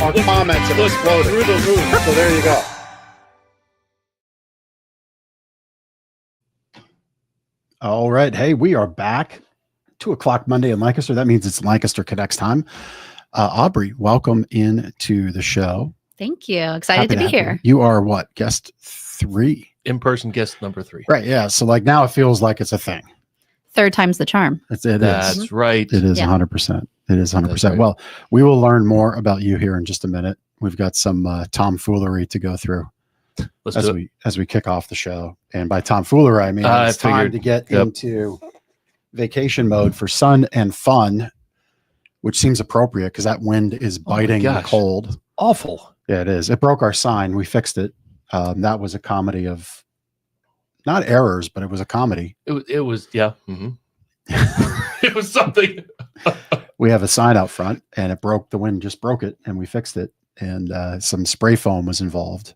Our comments have exploded through the roof. So there you go. All right. Hey, we are back. 2:00 Monday in Lancaster. That means it's Lancaster Connects time. Aubrey, welcome into the show. Thank you. Excited to be here. You are what? Guest 3? In-person guest number 3. Right. Yeah. So like now it feels like it's a thing. Third time's the charm. That's right. It is 100%. It is 100%. Right. Well, we will learn more about you here in just a minute. We've got some tomfoolery to go through as we kick off the show. And by tomfoolery, I mean it's time to get into vacation mode for sun and fun, which seems appropriate because that wind is biting and cold. Awful. Yeah, it is. It broke our sign. We fixed it. That was a comedy of not errors, but it was a comedy. It was, yeah. Mm-hmm. It was something. We have a sign out front and it broke. The wind just broke it and we fixed it. And some spray foam was involved.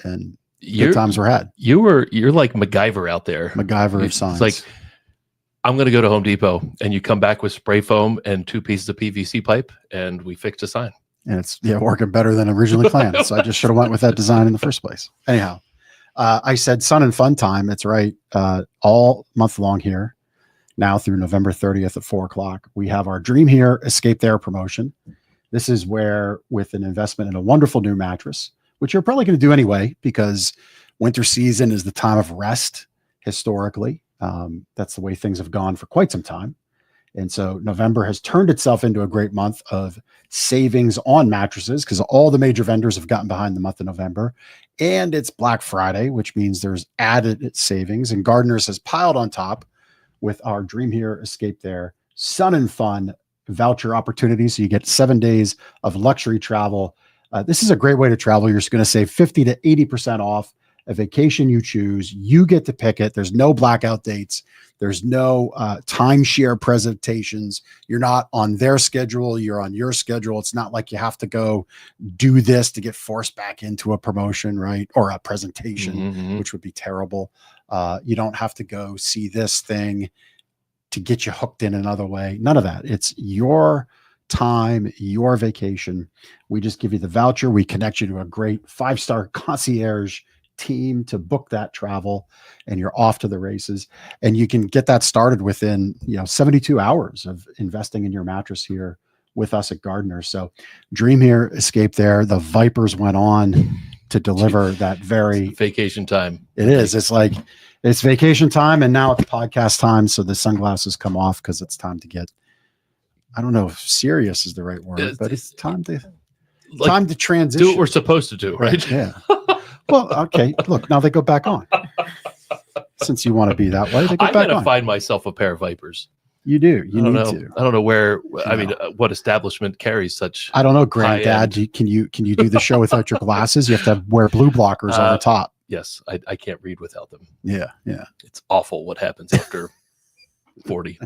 And good times were had. You're like MacGyver out there. MacGyver of signs. It's like, I'm going to go to Home Depot and you come back with spray foam and 2 pieces of PVC pipe and we fixed a sign. And it's working better than originally planned. So I just should have went with that design in the first place. Anyhow, I said sun and fun time. That's right. All month long here now through November 30th at 4:00. We have our Dream Here, Escape There promotion. This is where with an investment in a wonderful new mattress, which you're probably going to do anyway, because winter season is the time of rest historically. That's the way things have gone for quite some time. And so November has turned itself into a great month of savings on mattresses because all the major vendors have gotten behind the month of November. And it's Black Friday, which means there's added savings. And Gardeners has piled on top with our Dream Here, Escape There, Sun and Fun voucher opportunities. So you get 7 days of luxury travel. This is a great way to travel. You're just going to save 50 to 80% off a vacation you choose. You get to pick it. There's no blackout dates. There's no timeshare presentations. You're not on their schedule. You're on your schedule. It's not like you have to go do this to get forced back into a promotion, right? Or a presentation, which would be terrible. You don't have to go see this thing to get you hooked in another way. None of that. It's your time, your vacation. We just give you the voucher. We connect you to a great 5-star concierge team to book that travel, and you're off to the races. And you can get that started within 72 hours of investing in your mattress here with us at Gardner. So Dream Here, Escape There. The Vipers went on to deliver that very vacation time. It is. It's like it's vacation time, and now it's podcast time. So the sunglasses come off because it's time to get. I don't know if serious is the right word, but it's time to transition. Do what we're supposed to do, right? Yeah. Well, okay. Look, now they go back on. Since you want to be that way, they go back on. I'm going to find myself a pair of Vipers. You do. You need to. I don't know where. I mean, what establishment carries such? I don't know, Granddad. Can you do the show without your glasses? You have to wear blue blockers on the top. Yes, I can't read without them. Yeah. It's awful what happens after 40.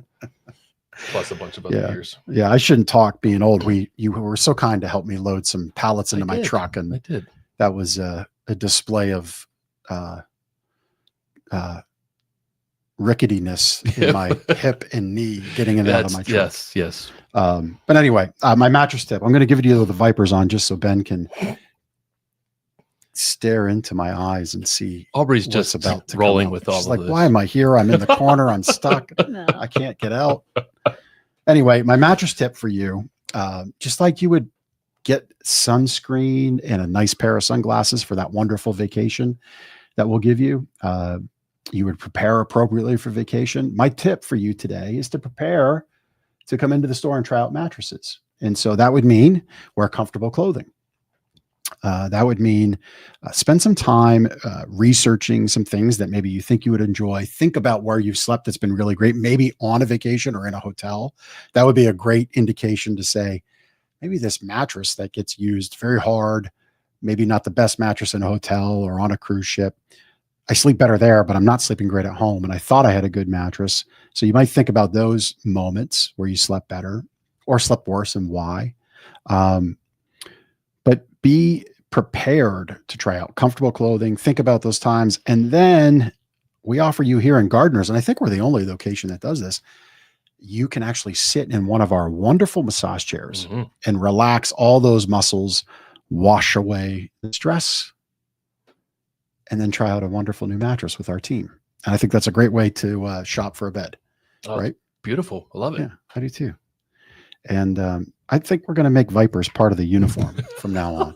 Plus a bunch of other years. Yeah, I shouldn't talk being old. You were so kind to help me load some pallets into my truck, and I did. That was a display of ricketiness in my hip and knee getting in and out of my truck. Yes. But anyway, my mattress tip. I'm going to give you the Vipers on just so Ben can stare into my eyes and see. Aubrey's just about to rolling with all of this. Why am I here? I'm in the corner. I'm stuck. No. I can't get out. Anyway, my mattress tip for you, just like you would get sunscreen and a nice pair of sunglasses for that wonderful vacation that we'll give you. You would prepare appropriately for vacation. My tip for you today is to prepare to come into the store and try out mattresses. And so that would mean wear comfortable clothing. That would mean spend some time researching some things that maybe you think you would enjoy. Think about where you've slept that's been really great, maybe on a vacation or in a hotel. That would be a great indication to say, maybe this mattress that gets used very hard, maybe not the best mattress in a hotel or on a cruise ship. I sleep better there, but I'm not sleeping great at home. And I thought I had a good mattress. So you might think about those moments where you slept better or slept worse and why. But be prepared to try out comfortable clothing. Think about those times. And then we offer you here in Gardeners, and I think we're the only location that does this. you can actually sit in one of our wonderful massage chairs Mhm. and relax all those muscles, wash away the stress, and then try out a wonderful new mattress with our team. And I think that's a great way to shop for a bed. Oh, right? Beautiful. I love it. Yeah, I do too. And I think we're going to make Vipers part of the uniform from now on.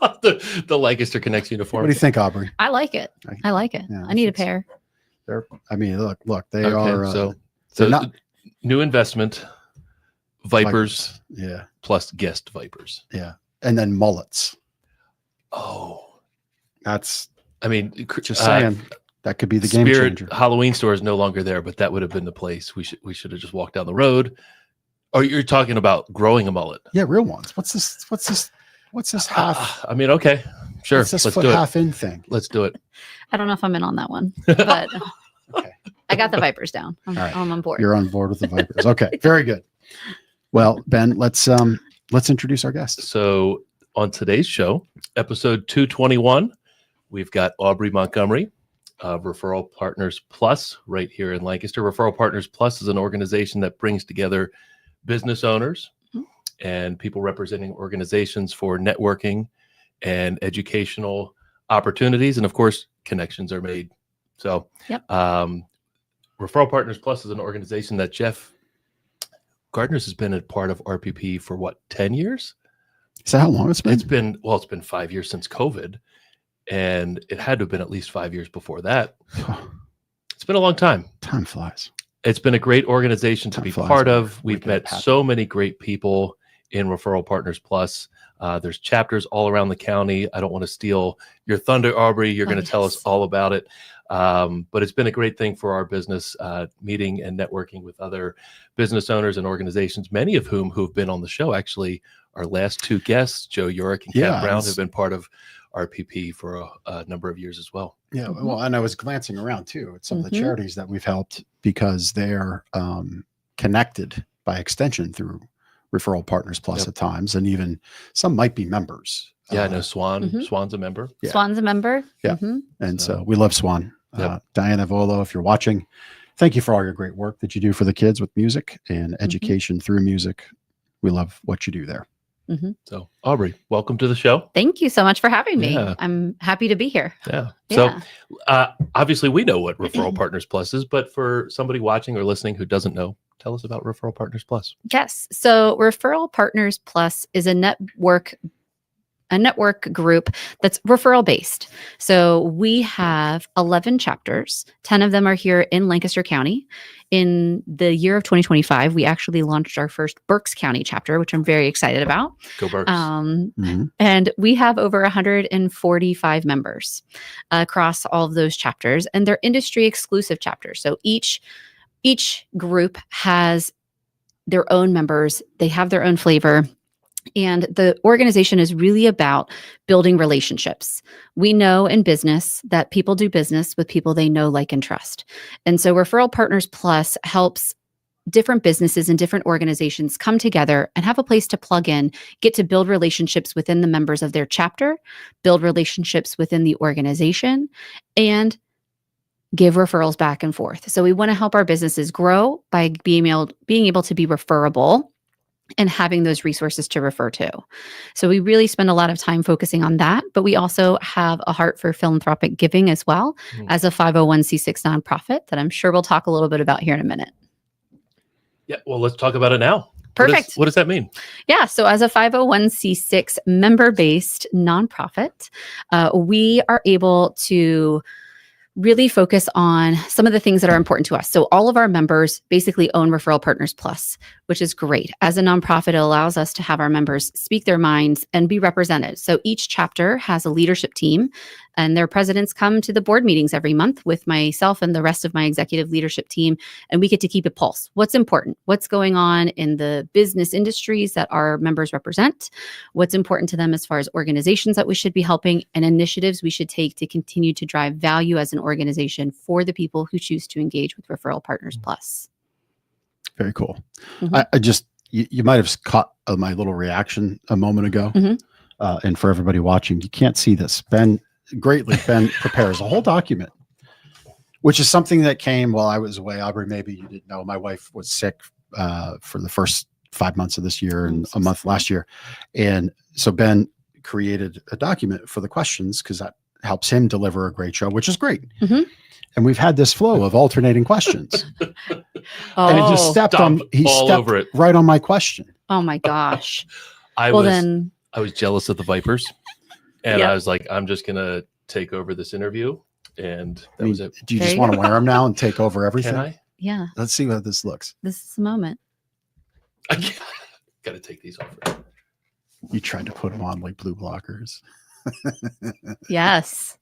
the Lancaster Connects uniform. What do you think, Aubrey? I like it. I like it. Yeah, I need a it's- pair. I mean, look, they Okay, are. so they're not new investment, Vipers Yeah, plus guest Vipers. yeah, and then mullets. Oh, That's I mean, just saying that could be the game Spirit changer. Halloween store is no longer there, but that would have been the place. We should have just walked down the road. Or you're talking about growing a mullet? Yeah, real ones. What's this half? I mean, okay, sure. What's this Let's foot do it. half in thing? Let's do it. I don't know if I'm in on that one, but Okay, I got the Vipers down. I'm, All right. I'm on board. you're on board with the Vipers. Okay, very good. Well, Ben, let's introduce our guests. So on today's show, episode 221, we've got Aubrey Montgomery of Referral Partners Plus right here in Lancaster. Referral Partners Plus is an organization that brings together business owners and people representing organizations for networking and educational opportunities. And of course, connections are made. So Referral Partners Plus is an organization that Jeff Gardner's has been a part of RPP for what, 10 years? Is that how long it's been? It's been 5 years since COVID, and it had to have been at least 5 years before that. It's been a long time. Time flies. It's been a great organization to Time be flies part when of. we We've get met happy. so many great people in Referral Partners Plus. There's chapters all around the county. I don't want to steal your thunder, Aubrey. You're going to tell us yes. all about it. But it's been a great thing for our business, meeting and networking with other business owners and organizations, many of whom who've been on the show. Actually, our last two guests, Joe Yorick and Kat Yeah, Brown, it's- have been part of RPP for a number of years as well. Yeah, Mhm. well, and I was glancing around too at some of the Mhm. charities that we've helped because they're connected by extension through Referral Partners Plus Yep. at times, and even some might be members. Yeah, I know Swan. Mhm. Swan's a member. Yeah. Swan's a member. Yeah. Mhm. And So- so we love Swan. Yep. Diana Volo, if you're watching, thank you for all your great work that you do for the kids with music and education through music. We love what you do there. So Aubrey, welcome to the show. Thank you so much for having me. Yeah. I'm happy to be here. Yeah. Yeah. So obviously we know what Referral Partners Plus is, but for somebody watching or listening who doesn't know, tell us about Referral Partners Plus. Yes. So Referral Partners Plus is a network group that's referral based. So we have 11 chapters. 10 of them are here in Lancaster County. In the year of 2025, we actually launched our first Berks County chapter, which I'm very excited about. Go Berks. Mhm. And we have over 145 members across all of those chapters, and they're industry exclusive chapters. So each group has their own members. They have their own flavor. And the organization is really about building relationships. We know in business that people do business with people they know, like, and trust. And so Referral Partners Plus helps different businesses and different organizations come together and have a place to plug in, get to build relationships within the members of their chapter, build relationships within the organization, and give referrals back and forth. So we want to help our businesses grow by being able to be referable and having those resources to refer to. So we really spend a lot of time focusing on that, but we also have a heart for philanthropic giving as well as a 501c6 nonprofit that I'm sure we'll talk a little bit about here in a minute. Yeah. Well, let's talk about it now. Perfect. What does that mean? Yeah. So as a 501c6 member-based nonprofit, we are able to really focus on some of the things that are important to us. So all of our members basically own Referral Partners Plus, which is great. As a nonprofit, it allows us to have our members speak their minds and be represented. So each chapter has a leadership team, and their presidents come to the board meetings every month with myself and the rest of my executive leadership team, and we get to keep a pulse. What's important? What's going on in the business industries that our members represent? What's important to them as far as organizations that we should be helping and initiatives we should take to continue to drive value as an organization for the people who choose to engage with Referral Partners Plus. Very cool. Mhm. I just, you might have caught my little reaction a moment ago. Mhm. And for everybody watching, you can't see this. Ben prepares a whole document, which is something that came while I was away. Aubrey, maybe you didn't know, my wife was sick for the first 5 months of this year and so a month sorry. last year. And so Ben created a document for the questions because that helps him deliver a great show, which is great. Mhm. And we've had this flow of alternating questions. Oh, And he just stepped Stomp all stepped over it. right on my question. oh my gosh. I Well, was then, I was jealous of the Vipers, and Yep. I was like, I'm just gonna take over this interview, and that I mean, was it. do you There just you want to wear them now and take over everything? Can I? yeah, Let's see how this looks. this is the moment. I gotta take these off. You tried to put them on like blue blockers. Yes.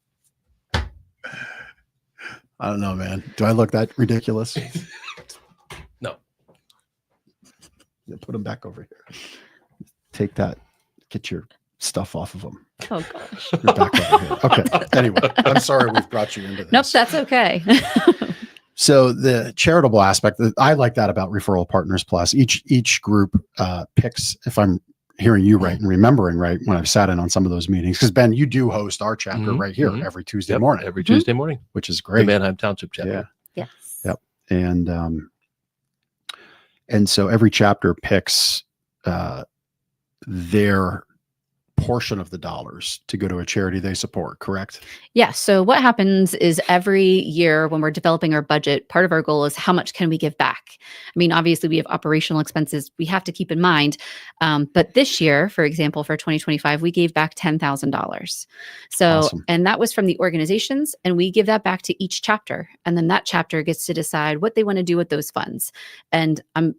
I don't know, man. Do I look that ridiculous? No. Yeah, put them back over here. Take that. Get your stuff off of them. Oh gosh. You're back over here. Okay. Anyway, I'm sorry we've brought you into this. Nope, that's okay. So the charitable aspect, I like that about Referral Partners Plus. Each group picks, if I'm hearing you right and remembering right, when I've sat in on some of those meetings, because Ben, you do host our chapter Mhm, right here mhm. every Tuesday Yep, morning, every Tuesday morning. which is The great. Manheim Township chapter. Yeah. Yes. Yep. And so every chapter picks their portion of the dollars to go to a charity they support, correct? Yeah. So what happens is every year when we're developing our budget, part of our goal is how much can we give back? I mean, obviously we have operational expenses we have to keep in mind. But this year, for example, for 2025, we gave back $10,000. So, Awesome. and that was from the organizations, and we give that back to each chapter. And then that chapter gets to decide what they want to do with those funds. And I'm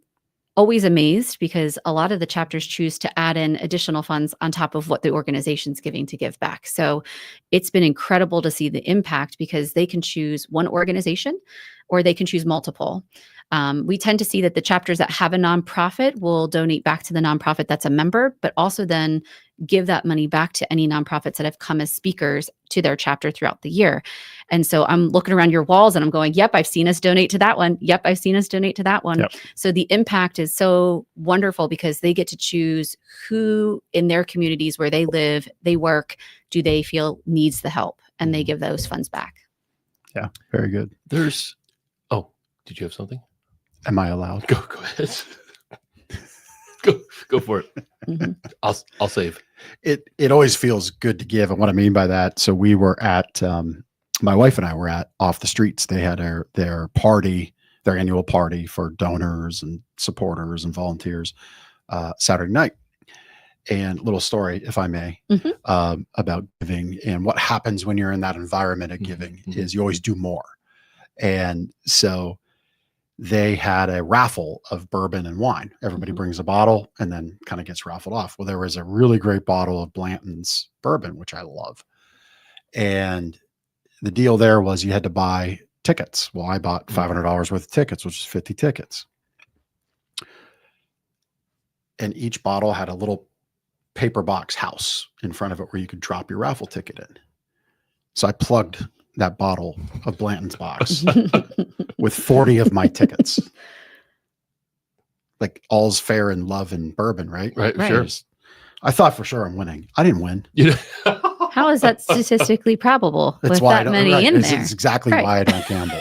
always amazed because a lot of the chapters choose to add in additional funds on top of what the organization's giving to give back. So it's been incredible to see the impact because they can choose one organization or they can choose multiple. We tend to see that the chapters that have a nonprofit will donate back to the nonprofit that's a member, but also then give that money back to any nonprofits that have come as speakers to their chapter throughout the year. And so I'm looking around your walls and I'm going, yep, I've seen us donate to that one. Yep, I've seen us donate to that one. Yep. So the impact is so wonderful because they get to choose who in their communities where they live, they work, do they feel needs the help, and they give those funds back. Yeah. Very good. Did you have something? Am I allowed? Go ahead. go for it. Mhm. I'll save. It always feels good to give. And what I mean by that, so we were at, my wife and I were at Off the Streets. They had their party, their annual party for donors and supporters and volunteers Saturday night. And little story, if I may, about giving and what happens when you're in that environment of giving is you always do more. And so they had a raffle of bourbon and wine. Everybody brings a bottle and then kind of gets raffled off. Well, there was a really great bottle of Blanton's bourbon, which I love. And the deal there was you had to buy tickets. Well, I bought $500 worth of tickets, which is 50 tickets. And each bottle had a little paper box house in front of it where you could drop your raffle ticket in. So I plugged that bottle of Blanton's box with 40 of my tickets. Like all's fair in love and bourbon, right? Right. Right. Sure. I thought for sure I'm winning. I didn't win. How is that statistically probable That's with why I that don't, many right. in It's there? exactly Right. why I don't gamble.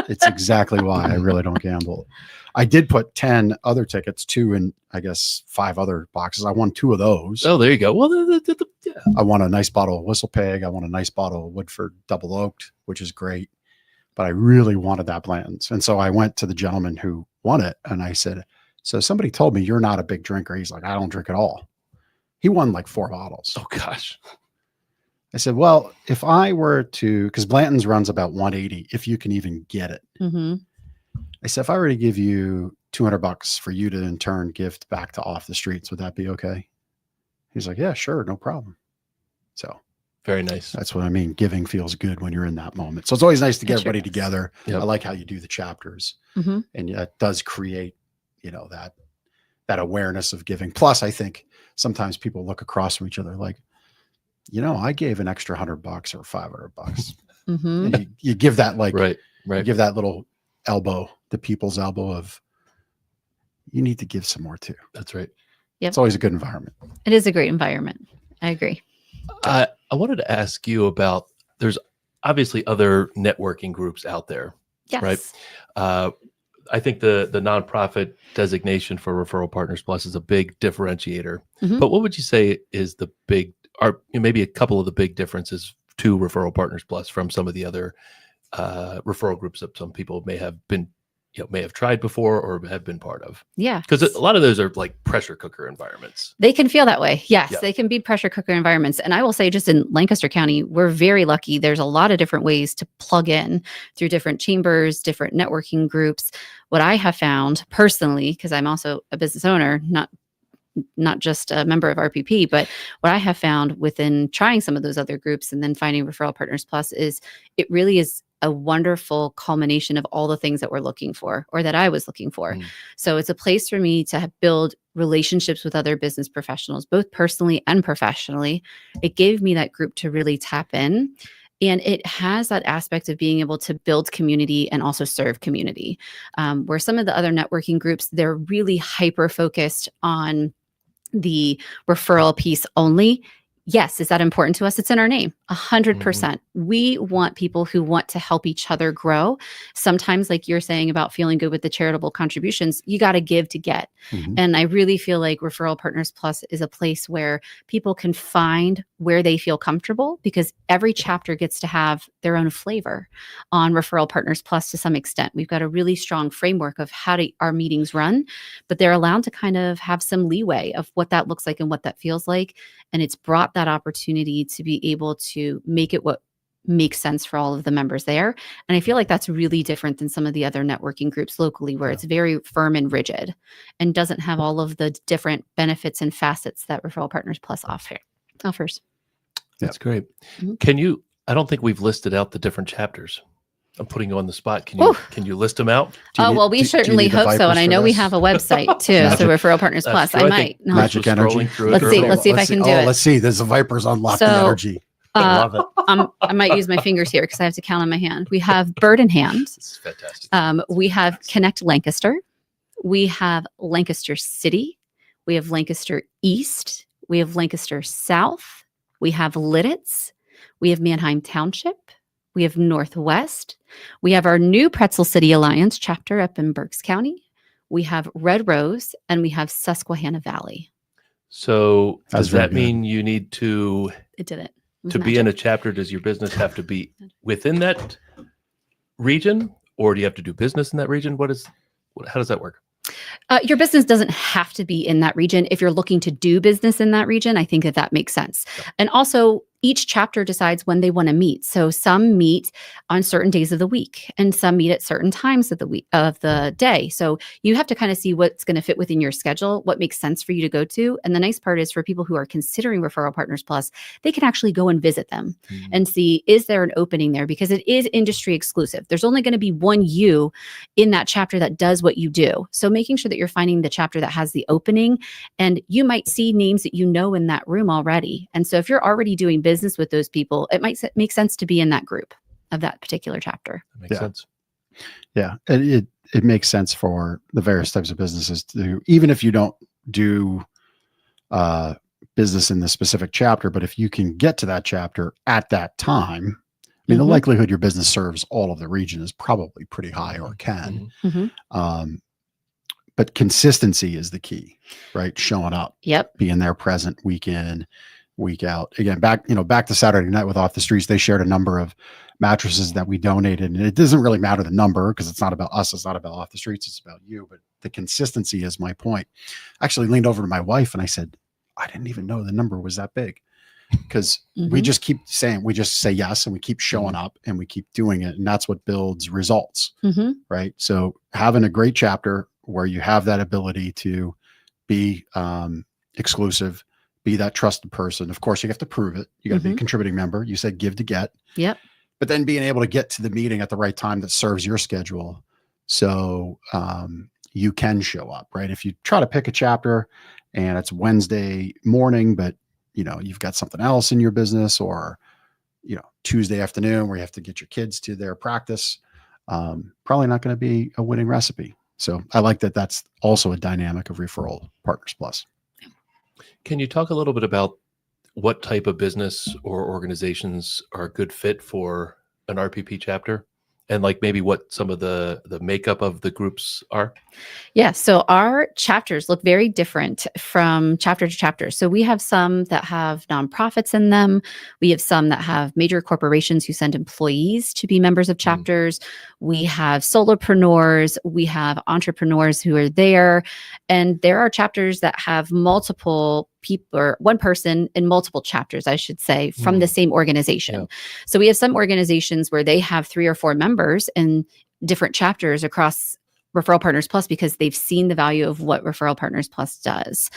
It's exactly why I really don't gamble. I did put 10 other tickets, 2 in, I guess, 5 other boxes. I won 2 of those. Oh, there you go. Well, yeah. I won a nice bottle of Whistle Pig. I won a nice bottle of Woodford Double Oaked, which is great. But I really wanted that Blanton's. And so I went to the gentleman who won it and I said, so somebody told me you're not a big drinker. He's like, I don't drink at all. He won like 4 bottles. Oh gosh. I said, well, if I were to, because Blanton's runs about 180, if you can even get it. Mm-hmm. I said, if I were to give you $200 for you to in turn gift back to Off the Streets, would that be okay? He's like, yeah, sure. No problem. So Very nice. that's what I mean. Giving feels good when you're in that moment. So it's always nice to get It sure everybody does. together. Yep. I like how you do the chapters Mm-hmm. and it does create, that awareness of giving. Plus, I think sometimes people look across from each other like, I gave an extra $100 or $500. Mm-hmm. And you give that Right. you give that little elbow, the people's elbow of you need to give some more too. That's right. Yep. It's always a good environment. It is a great environment. I agree. I wanted to ask you about, there's obviously other networking groups out there. Yes. Right. I think the nonprofit designation for Referral Partners Plus is a big differentiator. Mhm. But what would you say is the big, or maybe a couple of the big differences to Referral Partners Plus from some of the other referral groups that some people may have been, may have tried before or have been part of? Yeah. Because a lot of those are like pressure cooker environments. They can feel that way. Yes, Yeah. they can be pressure cooker environments. And I will say, just in Lancaster County, we're very lucky. There's a lot of different ways to plug in through different chambers, different networking groups. What I have found personally, because I'm also a business owner, not just a member of RPP, but what I have found within trying some of those other groups and then finding Referral Partners Plus is it really is a wonderful culmination of all the things that we're looking for or that I was looking for. Mm. So it's a place for me to build relationships with other business professionals, both personally and professionally. It gave me that group to really tap in. And it has that aspect of being able to build community and also serve community. Where some of the other networking groups, they're really hyper focused on the referral piece only. Yes, is that important to us? It's in our name, 100%. We want people who want to help each other grow. Sometimes, like you're saying about feeling good with the charitable contributions, you got to give to get. Mhm. And I really feel like Referral Partners Plus is a place where people can find where they feel comfortable, because every chapter gets to have their own flavor on Referral Partners Plus to some extent. We've got a really strong framework of how our meetings run, but they're allowed to kind of have some leeway of what that looks like and what that feels like. And it's brought that opportunity to be able to make it what makes sense for all of the members there. And I feel like that's really different than some of the other networking groups locally, where it's very firm and rigid and doesn't have all of the different benefits and facets that Referral Partners Plus offers. That's great. Mhm. I don't think we've listed out the different chapters. I'm putting you on the spot. Woo. Can you list them out? Well, we certainly need the hope so. Vipers And I for know we this? have a website too. Magic. So Referral Partners That's Plus, true. I I might. think No. Magic Just scrolling energy. through it Let's see. earlier. Let's see if I can do it. Let's see. There's the Vipers unlock the So, energy. I love it. I might use my fingers here because I have to count on my hand. We have Bird in Hand. This is fantastic. We have Connect Lancaster. We have Lancaster City. We have Lancaster East. We have Lancaster South. We have Lidditz. We have Manheim Township. We have Northwest. We have our new Pretzel City Alliance chapter up in Berks County. We have Red Rose, and we have Susquehanna Valley. So That's does that very good. mean you need to It did it. Was be in a magic. chapter? Does your business have to be within that region, or do you have to do business in that region? How does that work? Your business doesn't have to be in that region. If you're looking to do business in that region, I think that makes sense. And also, each chapter decides when they want to meet. So some meet on certain days of the week, and some meet at certain times of the day. So you have to kind of see what's going to fit within your schedule, what makes sense for you to go to. And the nice part is, for people who are considering Referral Partners Plus, they can actually go and visit them and see, is there an opening there? Because it is industry exclusive. There's only going to be one you in that chapter that does what you do. So making sure that you're finding the chapter that has the opening, and you might see names that you know in that room already. And so if you're already doing business with those people, it might make sense to be in that group of that particular chapter. That makes sense. Yeah, it makes sense for the various types of businesses to, even if you don't do business in the specific chapter, but if you can get to that chapter at that time, I mean, the likelihood your business serves all of the region is probably pretty high, or can. But consistency is the key, right? Showing up, being there, present, week in, week out. Again, back to Saturday night with Off the Streets, they shared a number of mattresses that we donated, and it doesn't really matter the number, because it's not about us, it's not about Off the Streets, it's about you. But the consistency is my point. I actually leaned over to my wife and I said, I didn't even know the number was that big, because we just keep saying, we just say yes, and we keep showing up, and we keep doing it, and that's what builds results, right? So having a great chapter where you have that ability to be exclusive, be that trusted person. Of course, you have to prove it. You got to be a contributing member. You said give to get. But then being able to get to the meeting at the right time that serves your schedule, so you can show up, right? If you try to pick a chapter and it's Wednesday morning, but you've got something else in your business, or Tuesday afternoon where you have to get your kids to their practice, probably not going to be a winning recipe. So I like that. That's also a dynamic of Referral Partners Plus. Can you talk a little bit about what type of business or organizations are a good fit for an RPP chapter? and like maybe what some of the makeup of the groups are? Yeah, so our chapters look very different from chapter to chapter. So we have some that have nonprofits in them. We have some that have major corporations who send employees to be members of chapters. We have solopreneurs. We have entrepreneurs who are there. And there are chapters that have multiple people, or one person in multiple chapters, I should say, from the same organization. Yeah. So we have some organizations where they have 3 or 4 members in different chapters across Referral Partners Plus because they've seen the value of what Referral Partners Plus does.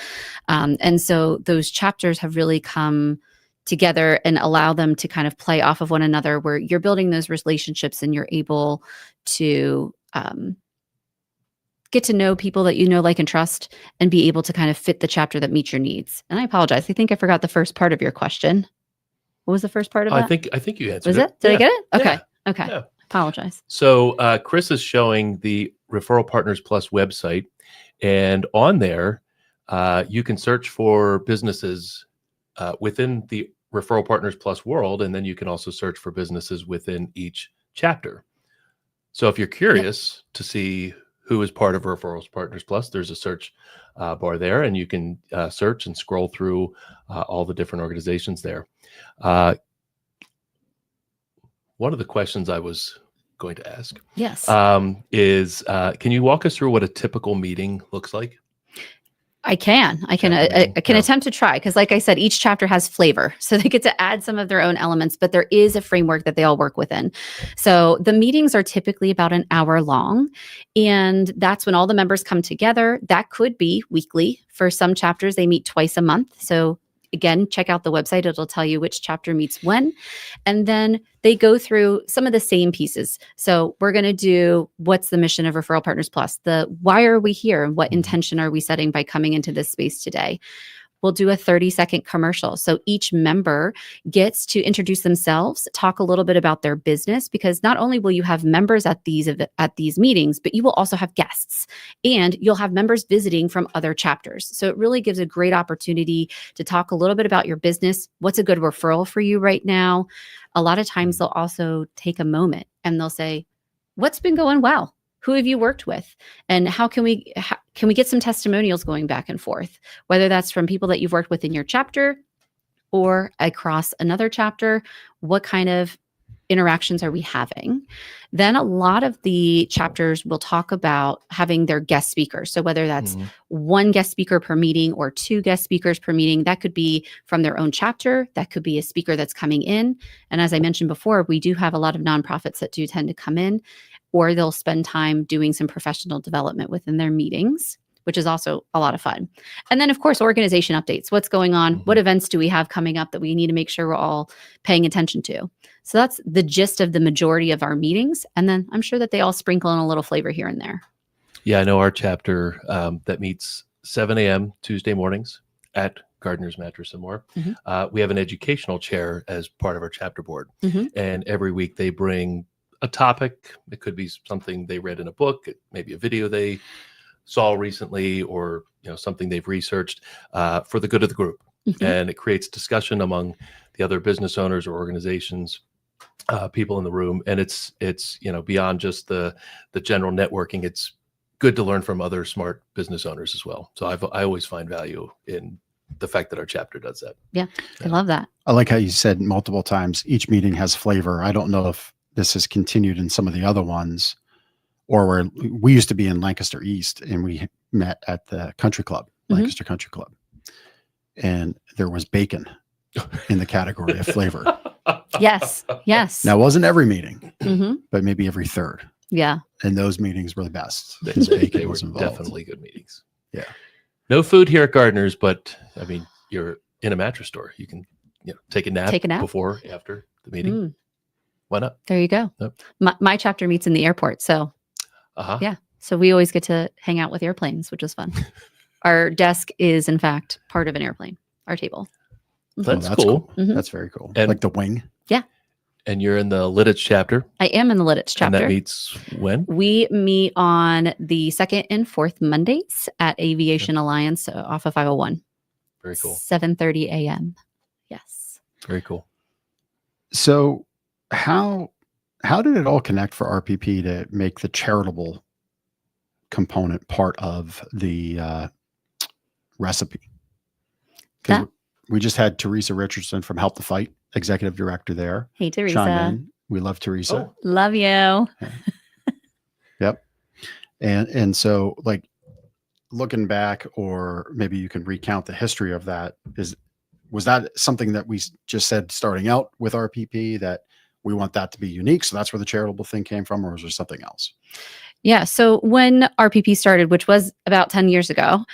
And so those chapters have really come together and allow them to kind of play off of one another, where you're building those relationships and you're able to get to know people that you know, like, and trust, and be able to kind of fit the chapter that meets your needs. And I apologize. I think I forgot the first part of your question. What was the first part of that? I think you answered Was it. it? Did I Yeah. get it? Okay. Yeah. Okay. Yeah. Apologize. So Chris is showing the Referral Partners Plus website, and on there, you can search for businesses within the Referral Partners Plus world, and then you can also search for businesses within each chapter. So if you're curious to see who is part of Referral Partners Plus, there's a search bar there, and you can search and scroll through all the different organizations there. One of the questions I was going to ask Yes. is, can you walk us through what a typical meeting looks like? I can Chapter meeting, attempt to try, because like I said, each chapter has flavor. So they get to add some of their own elements, but there is a framework that they all work within. So the meetings are typically about an hour long, and that's when all the members come together. That could be weekly. For some chapters, they meet twice a month. So again, check out the website. It'll tell you which chapter meets when. And then they go through some of the same pieces. So we're going to do, what's the mission of Referral Partners Plus? Why are we here? What intention are we setting by coming into this space today? We'll do a 30-second commercial. So each member gets to introduce themselves, talk a little bit about their business, because not only will you have members at these meetings, but you will also have guests, and you'll have members visiting from other chapters. So it really gives a great opportunity to talk a little bit about your business. What's a good referral for you right now? A lot of times they'll also take a moment and they'll say, what's been going well? Who have you worked with? And how can we get some testimonials going back and forth, whether that's from people that you've worked with in your chapter or across another chapter? What kind of interactions are we having? Then a lot of the chapters will talk about having their guest speakers. So whether that's one guest speaker per meeting or 2 guest speakers per meeting, that could be from their own chapter. That could be a speaker that's coming in. And as I mentioned before, we do have a lot of nonprofits that do tend to come in, or they'll spend time doing some professional development within their meetings, which is also a lot of fun. And then, of course, organization updates. What's going on? What events do we have coming up that we need to make sure we're all paying attention to? So that's the gist of the majority of our meetings. And then I'm sure that they all sprinkle in a little flavor here and there. Yeah, I know our chapter that meets 7 a.m. Tuesday mornings at Gardner's Mattress and More. We have an educational chair as part of our chapter board. And every week they bring a topic. It could be something they read in a book, maybe a video they saw recently, or something they've researched for the good of the group. And it creates discussion among the other business owners or organizations, people in the room. And it's beyond just the general networking. It's good to learn from other smart business owners as well. So I always find value in the fact that our chapter does that. Yeah, I love that. I like how you said multiple times, each meeting has flavor. I don't know if this has continued in some of the other ones, or where we used to be in Lancaster East, and we met at the country club, Lancaster Country Club. And there was bacon in the category of flavor. Yes. Now, it wasn't every meeting, but maybe every third. Yeah. And those meetings were the best. Because bacon They were was involved. definitely good meetings. Yeah. No food here at Gardner's, but I mean, you're in a mattress store. You can take a nap before, after the meeting. Why not? There you go. Yep. My chapter meets in the airport. So yeah. So we always get to hang out with airplanes, which is fun. Our desk is, in fact, part of an airplane, our table. That's cool. That's very cool. And like the wing. Yeah. And you're in the Lidditz chapter. I am in the Lidditz chapter. And that meets when? We meet on the 2nd and 4th Mondays at Aviation Alliance off of 501. Very cool. 7:30 a.m. Yes. Very cool. So how how did it all connect for RPP to make the charitable component part of the recipe? Because That- we just had Teresa Richardson from Help the Fight, executive director there. Hey, Chime Teresa. in. We love Teresa. Oh. Love you. Yep. And so, like, looking back, or maybe you can recount the history of that. Was that something that we just said starting out with RPP that we want that to be unique? So that's where the charitable thing came from, or was there something else? Yeah. So when RPP started, which was about 10 years ago,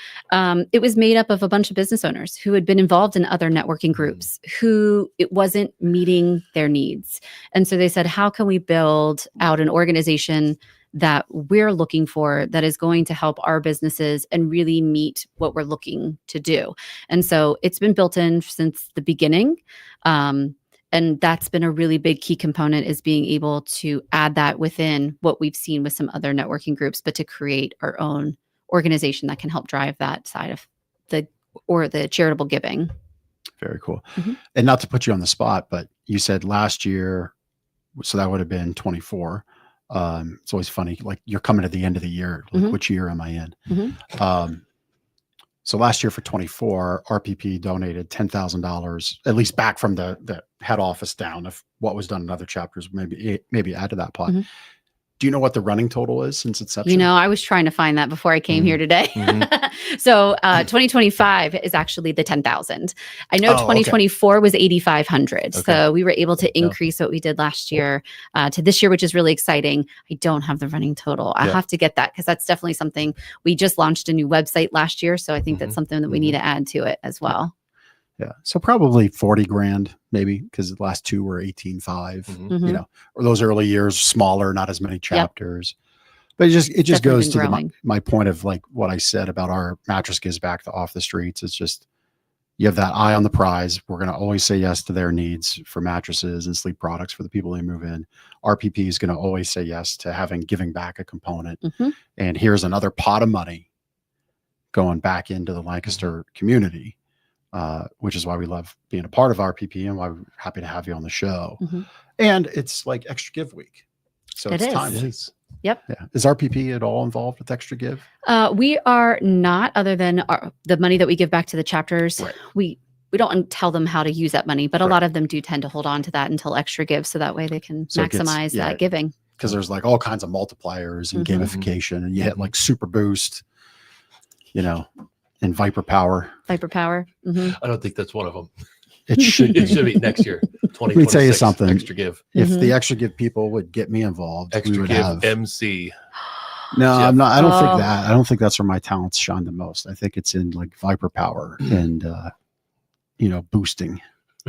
it was made up of a bunch of business owners who had been involved in other networking groups who it wasn't meeting their needs. And so they said, how can we build out an organization that we're looking for that is going to help our businesses and really meet what we're looking to do? And so it's been built in since the beginning. And that's been a really big key component, is being able to add that within what we've seen with some other networking groups, but to create our own organization that can help drive that side of the charitable giving. Very cool. Mhm. And not to put you on the spot, but you said last year, so that would have been 24. It's always funny, like you're coming to the end of the year, like Mhm. which year am I in? Mhm. So last year for 24, RPP donated $10,000, at least back from the head office down. If what was done in other chapters, maybe add to that pot. Mhm. Do you know what the running total is since inception? I was trying to find that before I came here today. Mhm. So 2025 is actually the 10,000. I know Oh, okay. 2024 was 8,500. Okay. So we were able to increase what we did last year to this year, which is really exciting. I don't have the running total. I Yeah. have to get that, because that's definitely something. We just launched a new website last year. So I think Mhm. that's something that we need to add to it as well. Yeah. So probably 40 grand, maybe, because the last two were 18.5. Mhm. Mhm. You know, or those early years, smaller, not as many chapters. But it just Definitely goes been to growing. my point of like what I said about our mattress gives back to off the streets. It's just, you have that eye on the prize. We're going to always say yes to their needs for mattresses and sleep products for the people they move in. RPP is going to always say yes to giving back a component. Mhm. And here's another pot of money going back into the Lancaster community, which is why we love being a part of RPP and why we're happy to have you on the show. Mhm. And it's like Extra Give Week. So It it's is. timely. It is. Yep. Yeah. Is RPP at all involved with Extra Give? We are not, other than the money that we give back to the chapters. Right. We don't tell them how to use that money, but a Right. lot of them do tend to hold on to that until Extra Give, so that way they can So it gets- maximize yeah. that giving. Because there's like all kinds of multipliers and Mhm. gamification, and you hit like Super Boost, and Viper Power. Viper Power. Mhm. I don't think that's one of them. It should It be. should be next year, 2026. Let me tell you something. Extra Give. If Mhm. the Extra Give people would get me involved, we Extra would Give have. MC. No, Jeff. I'm not. I don't Oh. think that. I don't think that's where my talents shine the most. I think it's in like Viper Power and boosting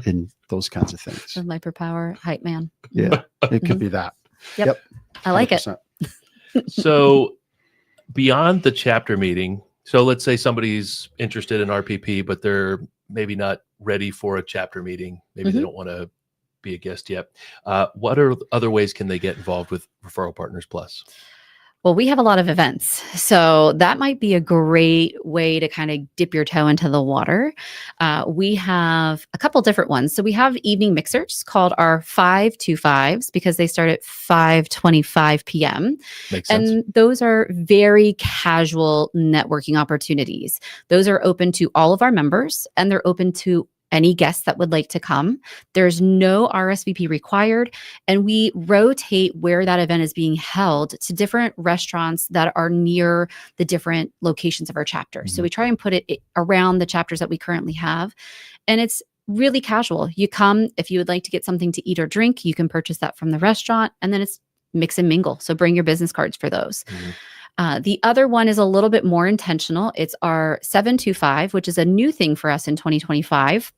and those kinds of things. The Viper Power hype man. Yeah, it could be that. Yep. I like it. 100%. So beyond the chapter meeting, so let's say somebody's interested in RPP, but they're maybe not ready for a chapter meeting. Maybe they Mhm. don't want to be a guest yet. What are other ways can they get involved with Referral Partners Plus? Well, we have a lot of events, so that might be a great way to kind of dip your toe into the water. We have a couple different ones. So we have evening mixers called our 525s, because they start at 5:25 p.m. Makes sense. And those are very casual networking opportunities. Those are open to all of our members, and they're open to any guests that would like to come. There's no RSVP required, and we rotate where that event is being held to different restaurants that are near the different locations of our chapters. So we try and put it around the chapters that we currently have, and it's really casual. You come, if you would like to get something to eat or drink, you can purchase that from the restaurant, and then it's mix and mingle. So bring your business cards for those. The other one is a little bit more intentional. It's our 725, which is a new thing for us in 2025,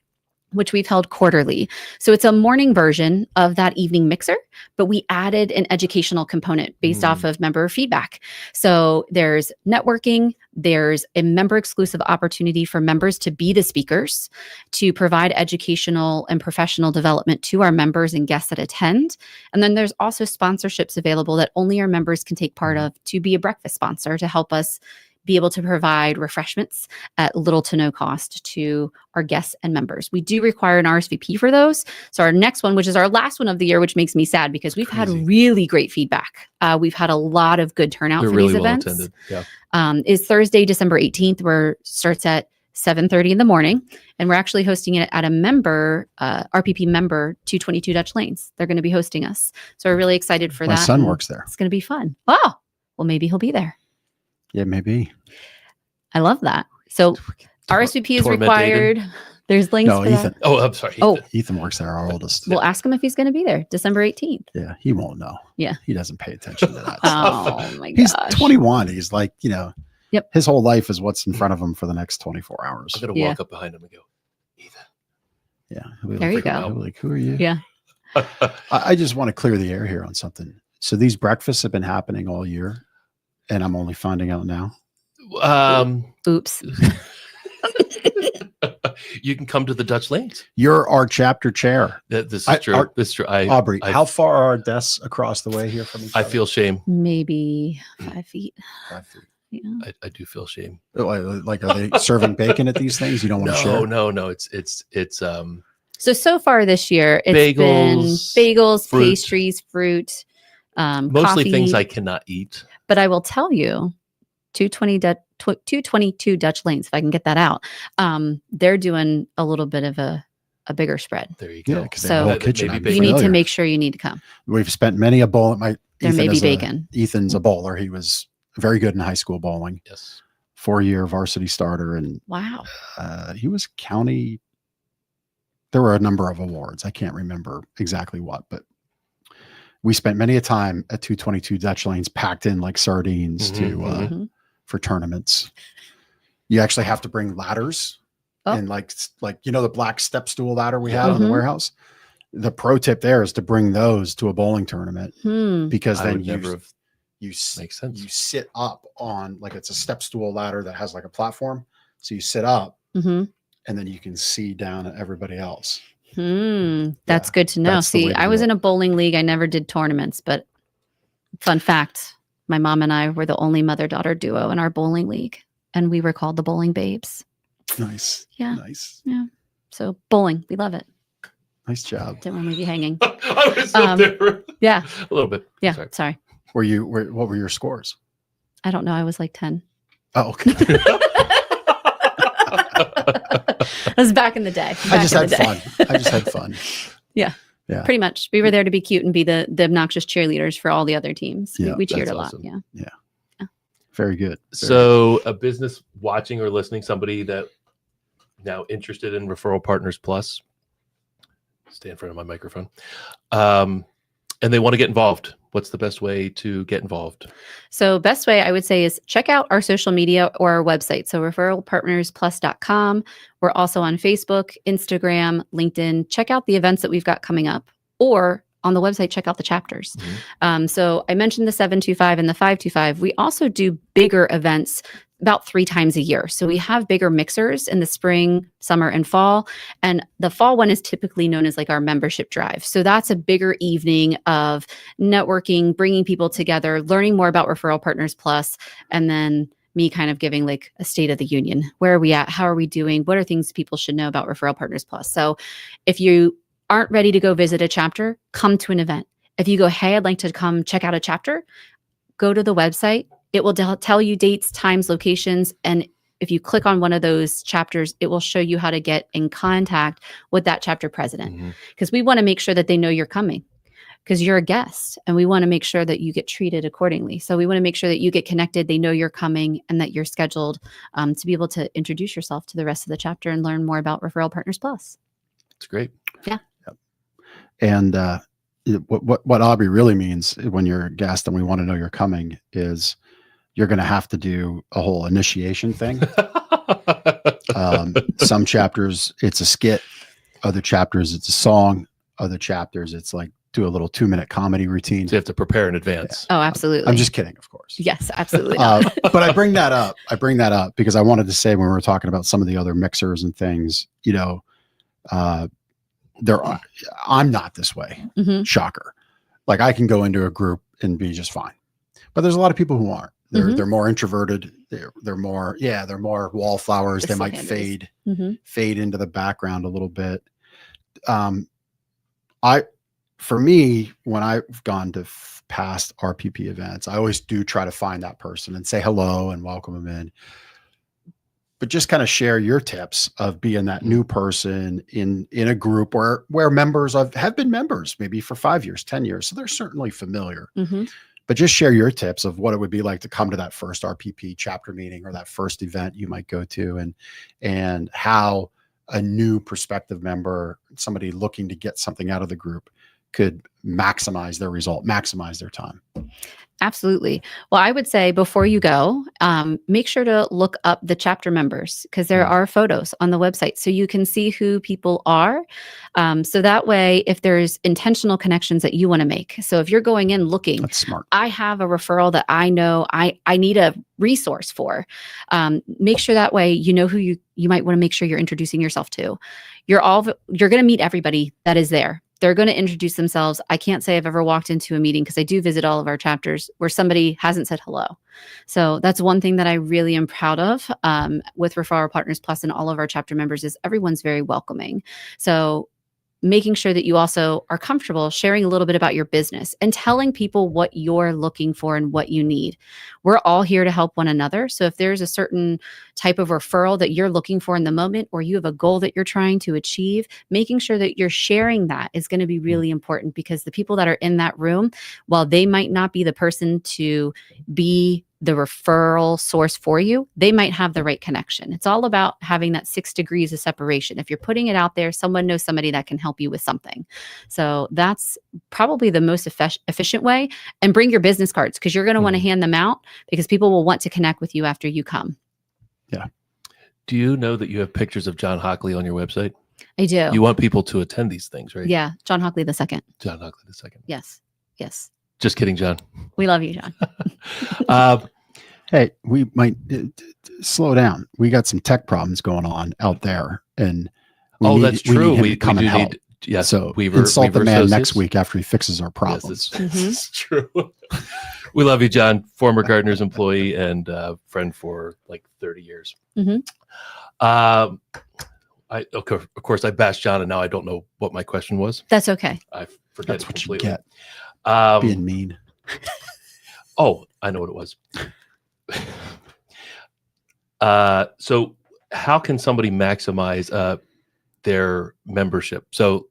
which we've held quarterly. So it's a morning version of that evening mixer, but we added an educational component based off of member feedback. So there's networking, there's a member exclusive opportunity for members to be the speakers, to provide educational and professional development to our members and guests that attend. And then there's also sponsorships available that only our members can take part of, to be a breakfast sponsor to help us be able to provide refreshments at little to no cost to our guests and members. We do require an RSVP for those. So our next one, which is our last one of the year, which makes me sad because we've had really great feedback. We've had a lot of good turnout for really these well events. Attended. Yeah. Is Thursday, December 18th, where starts at 7:30 in the morning. And we're actually hosting it at a member, RPP member, 222 Dutch Lanes. They're going to be hosting us. So we're really excited for My that. son and works there. It's going to be fun. Oh, well, maybe he'll be there. Yeah, maybe. I love that. So RSVP is Torment required. Aiden. There's links No, for Ethan. that. Oh, I'm sorry. Oh. Ethan works there, our oldest. We'll ask him if he's going to be there December 18th. Yeah, he won't know. Yeah. He doesn't pay attention to that. Oh my He's gosh. 21. He's like, Yep. his whole life is what's in front of him for the next 24 hours. I'm going to walk up behind him and go, Ethan. Yeah. He'll be There like, you go. he'll be like, who are you? Yeah. I just want to clear the air here on something. So these breakfasts have been happening all year, and I'm only finding out now. Oops. You can come to the Dutch Lanes. You're our chapter chair. This is true. This is true. Aubrey, how far are our desks across the way here from each I other? feel shame. Maybe 5 feet. 5 feet. Yeah. I do feel shame. Like, are they serving bacon at these things? You don't want to share? No. It's So far this year, it's been bagels, fruit. pastries, fruit, mostly coffee. things I cannot eat. But I will tell you, 222 Dutch Lanes, if I can get that out, they're doing a little bit of a bigger spread. There you go. Yeah, because they have a whole So, kitchen. maybe I'm bacon. You need to familiar. make sure you need to come. We've spent many a bowl at my. There may be is bacon. Ethan's a bowler. He was very good in high school bowling. Yes. 4-year varsity starter, and Wow. he was county. There were a number of awards. I can't remember exactly what, but we spent many a time at 222 Dutch Lanes packed in like sardines Mhm. for tournaments. You actually have to bring ladders and like the black step stool ladder we have in the Mhm. warehouse. The pro tip there is to bring those to a bowling tournament Hmm. because I then would never have. you Makes sense. you sit up on like it's a step stool ladder that has like a platform. So you sit up Mm-hmm. and then you can see down at everybody else. That's good to know. that's the way See, to I do was it. in a bowling league. I never did tournaments, but fun fact, my mom and I were the only mother-daughter duo in our bowling league, and we were called the Bowling Babes. Nice. Yeah. Nice. So bowling, we love it. Nice job. Didn't want to leave you hanging. I was up there. Yeah. A little bit. Yeah. Sorry. Sorry. What were your scores? I don't know. I was like 10. Oh, okay. That was back in the day. I just had fun. I just had fun. Yeah. Yeah. Pretty much. We were there to be cute and be the obnoxious cheerleaders for all the other teams. Yeah, we cheered that's a lot. awesome. Yeah. Very good. So a business watching or listening, somebody that now interested in Referral Partners Plus, stay in front of my microphone, and they want to get involved. What's the best way to get involved? So best way I would say is check out our social media or our website. So referralpartnersplus.com. We're also on Facebook, Instagram, LinkedIn. Check out the events that we've got coming up, or on the website, check out the chapters. So I mentioned the 725 and the 525. We also do bigger events about 3 times a year. So we have bigger mixers in the spring, summer, and fall. And the fall one is typically known as like our membership drive. So that's a bigger evening of networking, bringing people together, learning more about Referral Partners Plus, and then me kind of giving like a state of the union. Where are we at? How are we doing? What are things people should know about Referral Partners Plus? So if you aren't ready to go visit a chapter, come to an event. If you go, hey, I'd like to come check out a chapter, go to the website. It will tell you dates, times, locations. And if you click on one of those chapters, it will show you how to get in contact with that chapter president. Because we want to make sure that they know you're coming, because you're a guest and we want to make sure that you get treated accordingly. So we want to make sure that you get connected, they know you're coming, and that you're scheduled to be able to introduce yourself to the rest of the chapter and learn more about Referral Partners Plus. It's great. Yeah. And what Aubrey really means when you're a guest and we want to know you're coming is you're going to have to do a whole initiation thing. Some chapters, it's a skit. Other chapters, it's a song. Other chapters, it's like do a little 2-minute comedy routine. So you have to prepare in advance. Oh, absolutely. I'm just kidding, of course. Yes, absolutely. Not. But I bring that up. Because I wanted to say when we were talking about some of the other mixers and things, I'm not this way. Mhm. Shocker. Like I can go into a group and be just fine. But there's a lot of people who aren't. They're more introverted. They're more wallflowers. The They might slow-handed fade into the background a little bit. For me, when I've gone to past RPP events, I always do try to find that person and say hello and welcome them in. But just kind of share your tips of being that new person in a group where members have been members maybe for 5 years, 10 years. So they're certainly familiar. But just share your tips of what it would be like to come to that first RPP chapter meeting or that first event you might go to, and how a new prospective member, somebody looking to get something out of the group, could maximize their result, maximize their time. Absolutely. Well, I would say before you go, make sure to look up the chapter members, because there are photos on the website so you can see who people are. So that way, if there's intentional connections that you want to make. So if you're going in looking, That's smart. I have a referral that I know I need a resource for. Make sure that way you know who you might want to make sure you're introducing yourself to. You're going to meet everybody that is there. They're going to introduce themselves. I can't say I've ever walked into a meeting, because I do visit all of our chapters, where somebody hasn't said hello. So that's one thing that I really am proud of with Referral Partners Plus and all of our chapter members, is everyone's very welcoming. So making sure that you also are comfortable sharing a little bit about your business and telling people what you're looking for and what you need. We're all here to help one another. So if there's a certain type of referral that you're looking for in the moment, or you have a goal that you're trying to achieve, making sure that you're sharing that is going to be really important, because the people that are in that room, while they might not be the person to be the referral source for you, they might have the right connection. It's all about having that 6 degrees of separation. If you're putting it out there, someone knows somebody that can help you with something. So that's probably the most efficient way. And bring your business cards, because you're going to want to hand them out, because people will want to connect with you after you come. Yeah. Do you know that you have pictures of John Hockley on your website? I do. You want people to attend these things, right? Yeah. John Hockley II. John Hockley II. Yes. Yes. Just kidding, John. We love you, John. Hey, we might slow down. We got some tech problems going on out there, and that's true. We come and help. Yes. So Weaver insult the man Associates. next week after he fixes our problems. Yes, it's true. We love you, John. Former Gardeners employee and friend for like 30 years. Of course, I bashed John, and now I don't know what my question was. That's okay. I forget That's it what completely. you get. Being mean. Oh, I know what it was. So how can somebody maximize their membership? So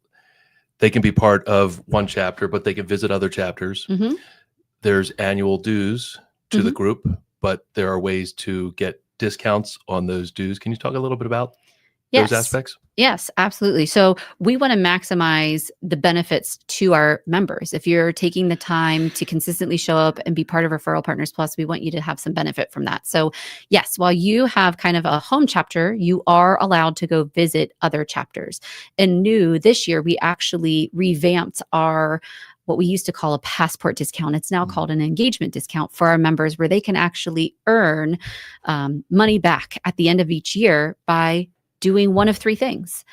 they can be part of one chapter, but they can visit other chapters. There's annual dues to the group, but there are ways to get discounts on those dues. Can you talk a little bit about those aspects? Yes, absolutely. So we want to maximize the benefits to our members. If you're taking the time to consistently show up and be part of Referral Partners Plus, we want you to have some benefit from that. So yes, while you have kind of a home chapter, you are allowed to go visit other chapters. And new this year, we actually revamped our what we used to call a passport discount. It's now called an engagement discount for our members, where they can actually earn money back at the end of each year by doing one of 3 things.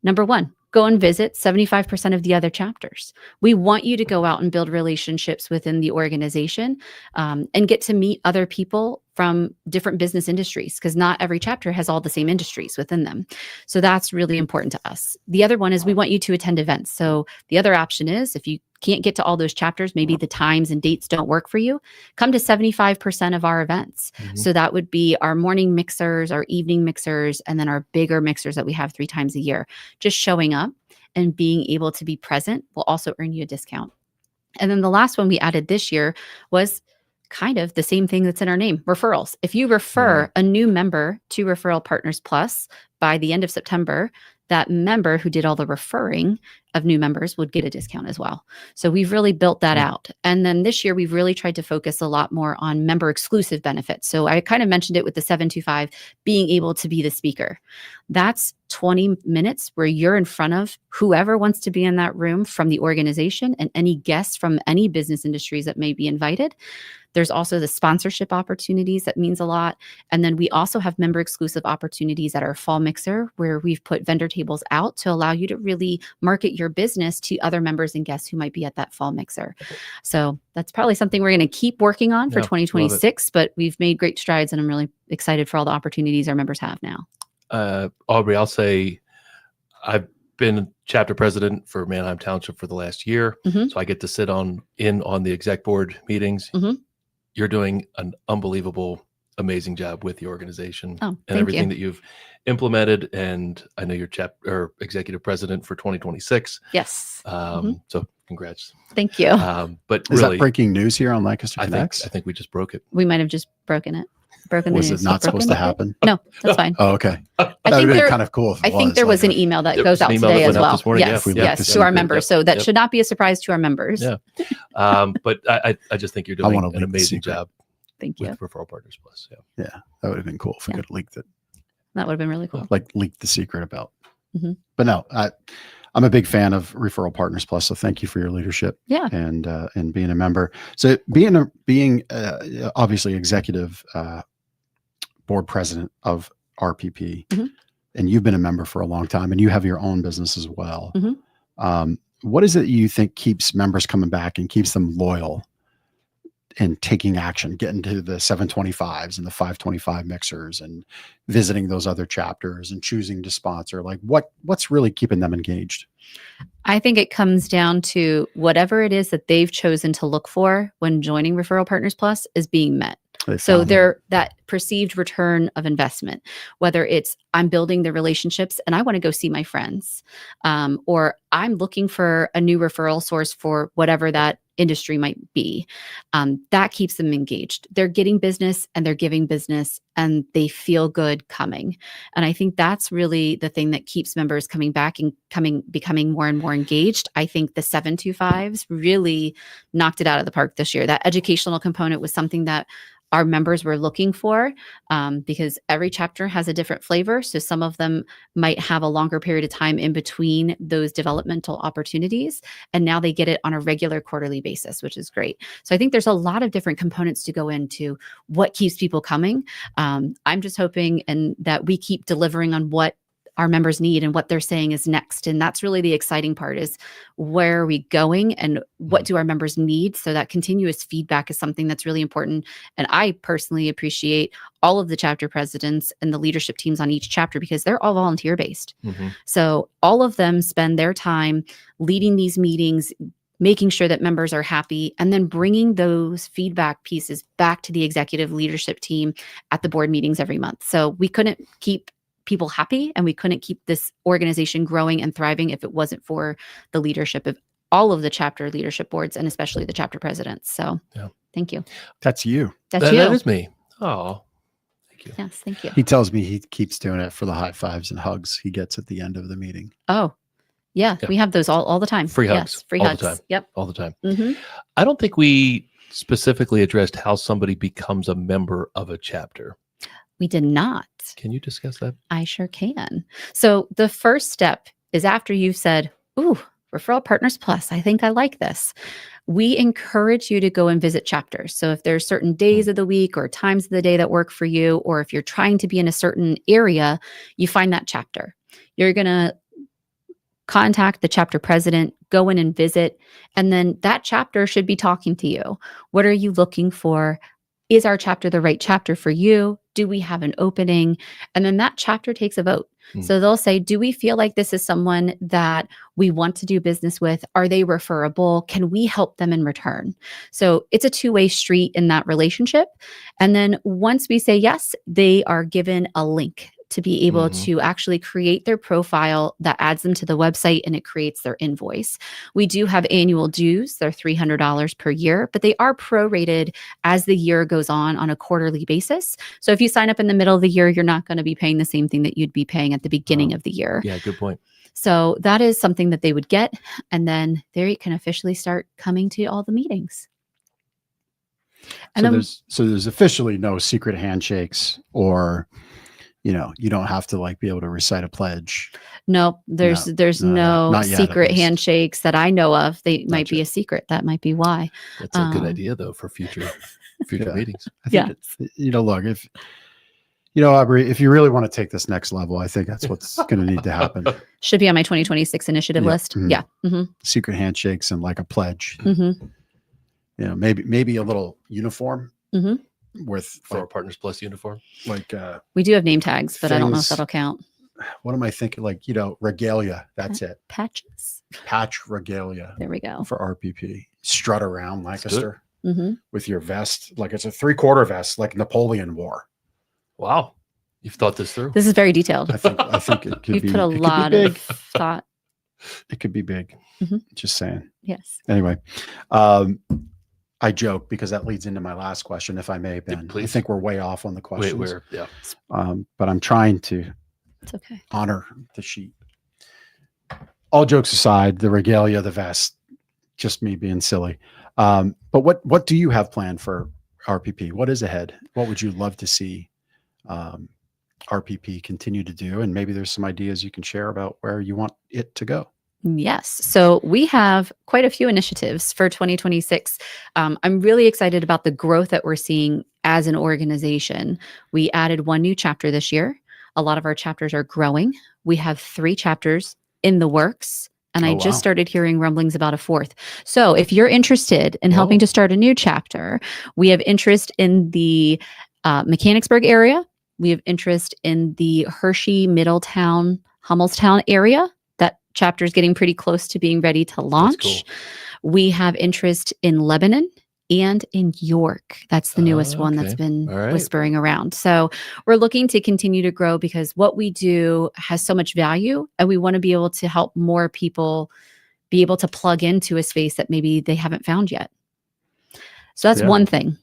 Number 1, go and visit 75% of the other chapters. We want you to go out and build relationships within the organization and get to meet other people from different business industries, because not every chapter has all the same industries within them. So that's really important to us. The other one is we want you to attend events. So the other option is, if you can't get to all those chapters, maybe the times and dates don't work for you, come to 75% of our events. So that would be our morning mixers, our evening mixers, and then our bigger mixers that we have 3 times a year. Just showing up and being able to be present will also earn you a discount. And then the last one we added this year was kind of the same thing that's in our name, referrals. If you refer a new member to Referral Partners Plus by the end of September, that member who did all the referring of new members would get a discount as well. So we've really built that out. And then this year, we've really tried to focus a lot more on member exclusive benefits. So I kind of mentioned it with the 725 being able to be the speaker. That's 20 minutes where you're in front of whoever wants to be in that room from the organization and any guests from any business industries that may be invited. There's also the sponsorship opportunities. That means a lot. And then we also have member exclusive opportunities at our fall mixer, where we've put vendor tables out to allow you to really market your your business to other members and guests who might be at that fall mixer. So that's probably something we're going to keep working on for Yeah, love 2026, but we've made great strides and I'm really excited for all the opportunities our members have now. Aubrey, I'll say I've been chapter president for Manheim Township for the last year. Mhm. So I get to sit on the exec board meetings. Mhm. You're doing an unbelievable, amazing job with the organization Oh, and thank everything you. that you've implemented. And I know you're executive president for 2026. Yes. So congrats. Thank you. But Is really, that breaking news here on Lancaster I think Connects? we just broke it. We might have just broken the Was news. it not supposed to happen? No, that's fine. Oh, okay. I That would think have there, been kind of cool. If it I think was, there was like, an email that There goes was an out email that today as went out well. this morning, Yes, yeah. Yeah. yes, to our members. Yep, So that yep. should not be a surprise to our members. Yeah. But I just think you're I doing wanna an leak the amazing secret. job Thank you. with Referral Partners Plus. Yeah. Yeah, that would have been cool if we Yeah. could have leaked it. That would have been really cool. Like leaked the secret about. Mhm. But no, I'm a big fan of Referral Partners Plus. So thank you for your leadership. Yeah. And being a member. So being obviously executive board president of RPP, Mhm. and you've been a member for a long time, and you have your own business as well. Mhm. What is it you think keeps members coming back and keeps them loyal and taking action, getting to the 725s and the 525 mixers and visiting those other chapters and choosing to sponsor? Like what's really keeping them engaged? I think it comes down to whatever it is that they've chosen to look for when joining Referral Partners Plus is being met. They So found they're that perceived return of investment, whether it's I'm building the relationships and I want to go see my friends, or I'm looking for a new referral source for whatever that industry might be. That keeps them engaged. They're getting business and they're giving business and they feel good coming. And I think that's really the thing that keeps members coming back and becoming more and more engaged. I think the 725s really knocked it out of the park this year. That educational component was something that our members were looking for, because every chapter has a different flavor. So some of them might have a longer period of time in between those developmental opportunities. And now they get it on a regular quarterly basis, which is great. So I think there's a lot of different components to go into what keeps people coming. I'm just hoping that we keep delivering on what our members need and what they're saying is next. And that's really the exciting part, is where are we going and what do our members need? So that continuous feedback is something that's really important. And I personally appreciate all of the chapter presidents and the leadership teams on each chapter because they're all volunteer based. Mhm. So all of them spend their time leading these meetings, making sure that members are happy, and then bringing those feedback pieces back to the executive leadership team at the board meetings every month. So we couldn't keep people happy and we couldn't keep this organization growing and thriving if it wasn't for the leadership of all of the chapter leadership boards and especially the chapter presidents. So Yeah. Thank you. That's you. That's you. That is me. Oh, thank you. Yes, thank you. He tells me he keeps doing it for the high fives and hugs he gets at the end of the meeting. Oh, yeah, Yeah. we have those all the time. Free hugs Yes, free all the hugs. time. Yep. All the time. hmm I don't think we specifically addressed how somebody becomes a member of a chapter. We did not. Can you discuss that? I sure can. So the first step is after you've said, ooh, Referral Partners Plus, I think I like this. We encourage you to go and visit chapters. So if there's certain days of the week or times of the day that work for you, or if you're trying to be in a certain area, you find that chapter. You're going to contact the chapter president, go in and visit, and then that chapter should be talking to you. What are you looking for? Is our chapter the right chapter for you? Do we have an opening? And then that chapter takes a vote. So they'll say, do we feel like this is someone that we want to do business with? Are they referable? Can we help them in return? So it's a two-way street in that relationship. And then once we say yes, they are given a link to be able to actually create their profile that adds them to the website and it creates their invoice. We do have annual dues. They're $300 per year, but they are prorated as the year goes on a quarterly basis. So if you sign up in the middle of the year, you're not going to be paying the same thing that you'd be paying at the beginning of the year. Yeah, good point. So that is something that they would get. And then they can officially start coming to all the meetings. And There's officially no secret handshakes, or you don't have to be able to recite a pledge. no, there's no not yet, at secret least. handshakes that I know of. They might be Gotcha. a secret. That might be why. That's a good idea, though, for future Yeah. meetings. I think look, if Aubrey, if you really want to take this next level, I think that's what's going to need to happen. Should be on my 2026 initiative Yeah. list. Mhm. Yeah. Mm-hmm. Secret handshakes and like a pledge. Mm-hmm. Maybe a little uniform Mm-hmm. with For Partners Plus uniform. like We do have name tags, but I don't know if things- that'll count. what am I thinking? Like, regalia. That's it. Patches. Patch regalia There we go. for RPP. Strut around Lancaster Mm-hmm. with your vest. Like it's a 3/4 vest, like Napoleon wore. Wow. You've thought this through. This is very detailed. I think it could You've be put a it could be lot big. of thought. It could be big. Mhm. Just saying. Yes. Anyway, I joke because that leads into my last question, if I may, Ben. I please. think we're way off on the questions. Yeah. But I'm trying to It's okay. honor the sheet. All jokes aside, the regalia, the vest, just me being silly. But what do you have planned for RPP? What is ahead? What would you love to see RPP continue to do? And maybe there's some ideas you can share about where you want it to go. Yes. So we have quite a few initiatives for 2026. I'm really excited about the growth that we're seeing as an organization. We added one new chapter this year. A lot of our chapters are growing. We have 3 chapters in the works. And Oh, I wow. just started hearing rumblings about a 4th. So if you're interested in helping Oh. to start a new chapter, we have interest in the Mechanicsburg area. We have interest in the Hershey, Middletown, Hummelstown area. That chapter is getting pretty close to being ready to launch. cool. We have interest in Lebanon and in York. That's the newest one that's Okay. been All right. whispering around. So we're looking to continue to grow because what we do has so much value, and we want to be able to help more people be able to plug into a space that maybe they haven't found yet. So that's Yeah. one thing.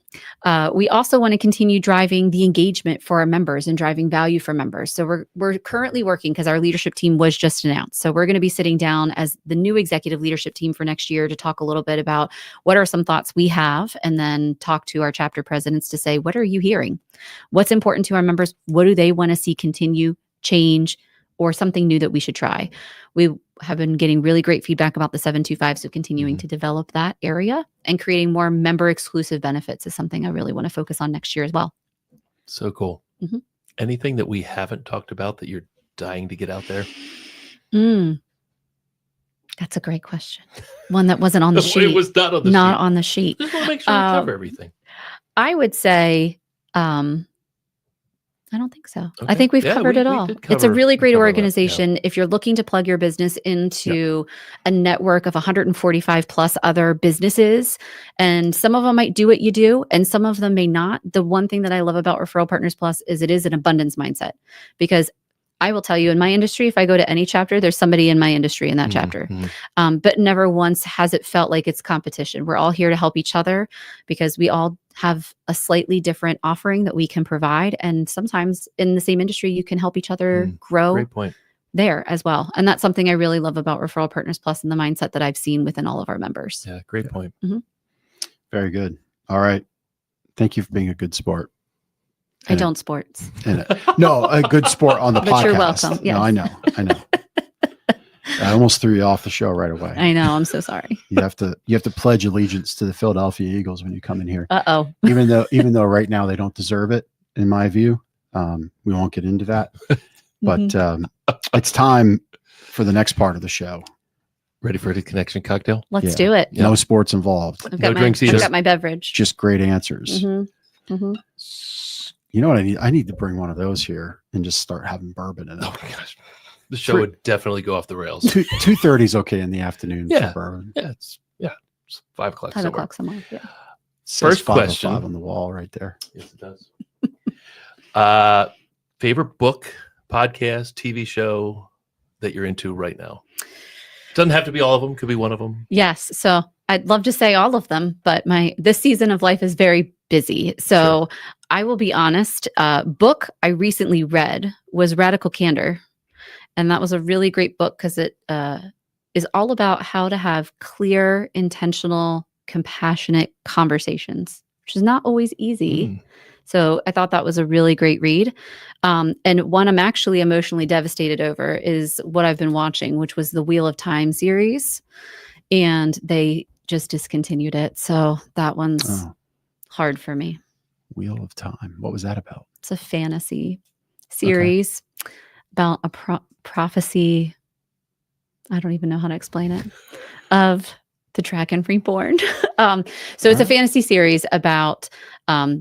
We also want to continue driving the engagement for our members and driving value for members. So we're currently working because our leadership team was just announced. So we're going to be sitting down as the new executive leadership team for next year to talk a little bit about what are some thoughts we have, and then talk to our chapter presidents to say, what are you hearing? What's important to our members? What do they want to see continue, change, or something new that we should try? We have been getting really great feedback about the 725, so continuing to develop that area and creating more member exclusive benefits is something I really want to focus on next year as well. So cool. Mhm. Anything that we haven't talked about that you're dying to get out there? That's a great question. One that wasn't on the sheet. It was not on the Not sheet. on the sheet. Just want to make sure we cover everything. I would say, I don't think so. I Okay. think we've Yeah, covered we it all. did It's a cover- really we great covered a lot, yeah. organization. If you're looking to plug your business into a network of 145 plus other businesses, and some of them might do what you do and some of them may not. The one thing that I love about Referral Partners Plus is it is an abundance mindset, because I will tell you, in my industry, if I go to any chapter, there's somebody in my industry in that chapter. But never once has it felt like it's competition. We're all here to help each other because we all have a slightly different offering that we can provide. And sometimes in the same industry, you can help each other grow Great point. there as well. And that's something I really love about Referral Partners Plus and the mindset that I've seen within all of our members. Yeah, great point. Very good. All right. Thank you for being a good sport. I don't sports. And no, a good sport on the But podcast. you're welcome. Yes. No, I know. I almost threw you off the show right away. I know. I'm so sorry. You have to pledge allegiance to the Philadelphia Eagles when you come in here. Uh-oh. Even though right now they don't deserve it, in my view. We won't get into that. But it's time for the next part of the show. Ready for the connection cocktail? Let's Yeah. do it. Yeah. No sports involved. I've No got, drinks I've either. got my beverage. Just great answers. Mhm. You know what I need? I need to bring one of those here and just start having bourbon in it. Oh my gosh. The show would definitely go off the rails. 2:30 is okay in the afternoon Yeah. for bourbon. Yeah, it's 5 o'clock. 5 somewhere. o'clock somewhere. Yeah. Says First 5:05 question. on the wall right there. Yes, it does. Favorite book, podcast, TV show that you're into right now? Doesn't have to be all of them. Could be one of them. Yes. So I'd love to say all of them, but this season of life is very busy. So I will be honest. Book I recently read was Radical Candor. And that was a really great book because it is all about how to have clear, intentional, compassionate conversations, which is not always easy. So I thought that was a really great read. And one I'm actually emotionally devastated over is what I've been watching, which was the Wheel of Time series. And they just discontinued it. So that one's hard for me. Wheel of Time. What was that about? It's a fantasy series about a prophecy. I don't even know how to explain it. Of the Dragon Reborn. So it's a fantasy series about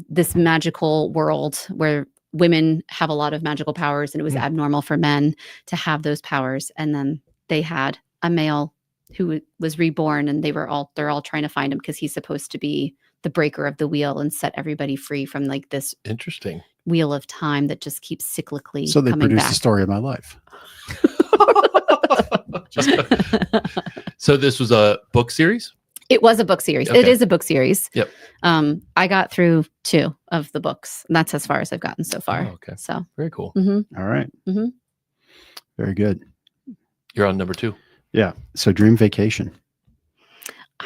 this magical world where women have a lot of magical powers, and it was abnormal for men to have those powers. And then they had a male who was reborn, and they're all trying to find him because he's supposed to be the breaker of the wheel and set everybody free from like this Interesting wheel of time that just keeps cyclically So they coming produced back. the story of my life. So this was a book series? It was a book series. Okay. It is a book series. Yep. I got through 2 of the books, and that's as far as I've gotten so far. Oh, okay. So Very cool. All right. Mhm. Very good. You're on number 2. Yeah. So dream vacation.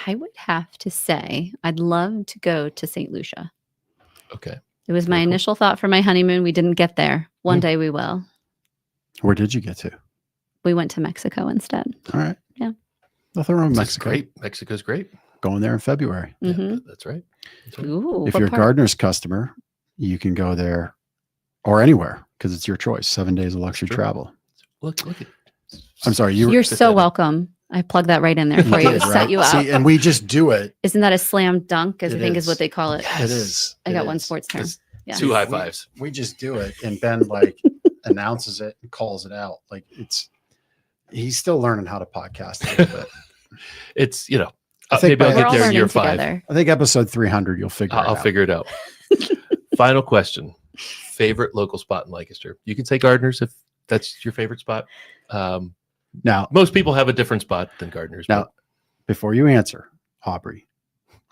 I would have to say I'd love to go to St. Lucia. Okay. It was my Very cool. initial thought for my honeymoon. We didn't get there. One day we will. Where did you get to? We went to Mexico instead. All right. Yeah. Nothing wrong with That's Mexico. great. Mexico's great. Going there in February. Mhm. Yeah, that's right. That's right. Ooh, If what you're a part? Gardener's customer, you can go there or anywhere because it's your choice. 7 days of luxury True. travel. Look at. I'm sorry. You You're fit so that in. welcome. I plugged that right in there for you to did, set right? you up. See, and we just do it. Isn't that a slam dunk? As I It think is is. what they call it. It is. I It got one is. sports term. It's- Yeah. 2 high fives. We just do it, and Ben like announces it and calls it out. Like he's still learning how to podcast a little bit. It's, I think maybe I'll by- We're get all there in learning year 5. together. I think episode 300, you'll figure it I'll out. figure it out. Final question. Favorite local spot in Lancaster? You can say Gardeners if that's your favorite spot. Now, Most people have a different spot than Gardeners. Now, before you answer, Aubrey,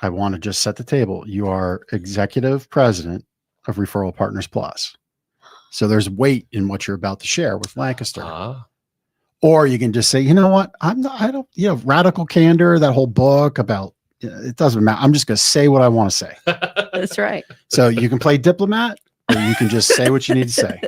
I want to just set the table. You are executive president of Referral Partners Plus. So there's weight in what you're about to share with Lancaster. Or you can just say, you know what? Radical candor, that whole book about, it doesn't matter. I'm just going to say what I want to say. That's right. So you can play diplomat or you can just say what you need to say.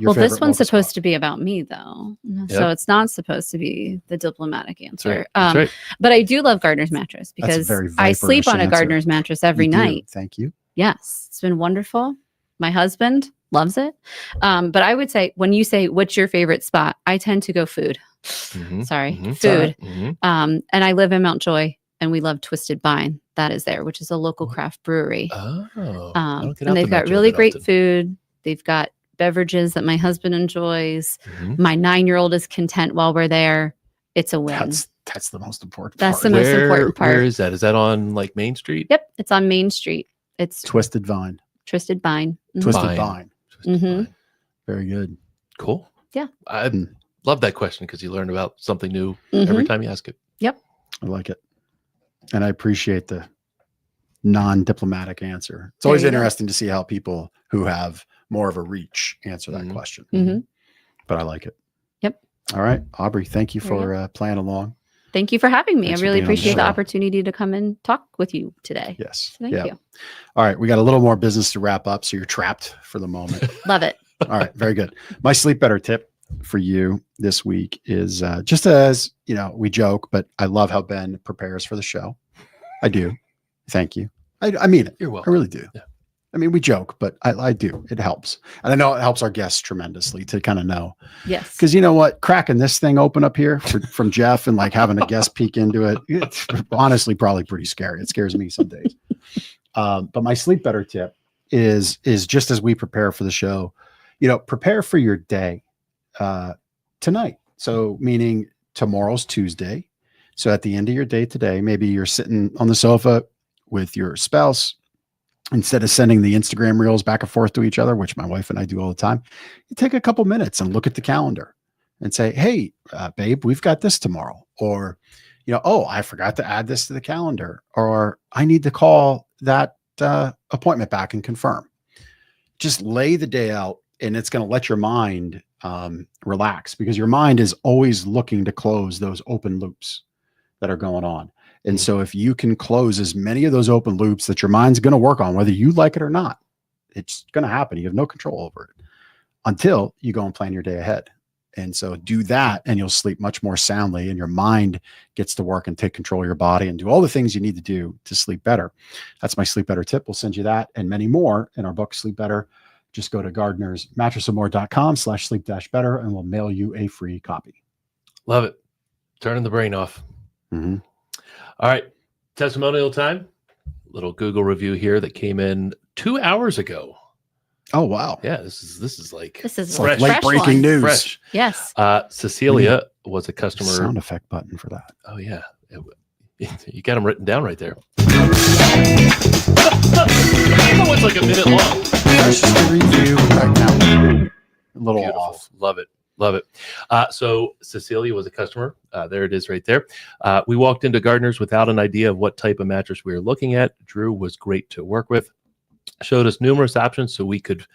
Well, this one's supposed to be about me, though. So Yep. it's not supposed to be the diplomatic answer. That's right. But I do love Gardener's mattress That's a because very I sleep viperish on a answer. Gardener's mattress every You do. night. Thank you. Yes, it's been wonderful. My husband loves it. But I would say when you say, what's your favorite spot? I tend to go food. Mhm, Sorry, mhm. food. Mhm. And I live in Mountjoy, and we love Twisted Vine. That is there, which is a local craft brewery. Oh, I don't get out And they've to got Mountjoy really that great often. food. They've got beverages that my husband enjoys. Mhm. My 9-year-old is content while we're there. It's a win. That's the most important That's part. the most important part. Where is that? Is that on like Main Street? Yep, it's on Main Street. It's Twisted Vine. Twisted Vine. Mhm. Twisted Vine. Vine. Twisted Mhm. Vine. Very good. Cool. Yeah. I Mm. love that question because you learn about something new every Mhm. time you ask it. I like it. And I appreciate the non-diplomatic answer. It's always There you go. interesting to see how people who have more of a reach answer that Mhm. question. Mhm. But I like it. Yep. All right. Aubrey, thank you There you for playing along. Thank you for having me. Thanks I for really being on the appreciate the show. opportunity to come and talk with you today. Yes. Thank Yeah. you. All right. We got a little more business to wrap up. So you're trapped for the moment. Love it. All right. Very good. My sleep better tip for you this week is just as, we joke, but I love how Ben prepares for the show. I do. Thank you. I mean it. You're I welcome. really do. Yeah. I mean, we joke, but I do. It helps. And I know it helps our guests tremendously to kind of know. Yes. Because you know what? Cracking this thing open up here from Jeff and like having a guest peek into it, it's honestly probably pretty scary. It scares me some days. But my sleep better tip is just as we prepare for the show, prepare for your day tonight. So meaning tomorrow's Tuesday. So at the end of your day today, maybe you're sitting on the sofa with your spouse. Instead of sending the Instagram reels back and forth to each other, which my wife and I do all the time, you take a couple minutes and look at the calendar and say, hey, babe, we've got this tomorrow. Or, oh, I forgot to add this to the calendar. Or I need to call that appointment back and confirm. Just lay the day out, and it's going to let your mind relax, because your mind is always looking to close those open loops that are going on. And so if you can close as many of those open loops that your mind's going to work on, whether you like it or not, it's going to happen. You have no control over it until you go and plan your day ahead. And so do that, and you'll sleep much more soundly, and your mind gets to work and take control of your body and do all the things you need to do to sleep better. That's my sleep better tip. We'll send you that and many more in our book, Sleep Better. just go to gardnersmattressandmore.com/sleep-better and we'll mail you a free copy. Love it. Turning the brain off. Mm-hmm. All right. Testimonial time. Little Google review here that came in 2 hours ago. Oh, wow. Yeah, this is like Like late fresh breaking one. news. fresh. Yes. Cecilia was a customer. Sound effect button for that. Oh yeah, you got them written down right there. Oh, it's like a minute long. That's just a review right now. A little Beautiful. off. Love it. Love it. So Cecilia was a customer. There it is right there. We walked into Gardner's without an idea of what type of mattress we were looking at. Drew was great to work with. Showed us numerous options so we could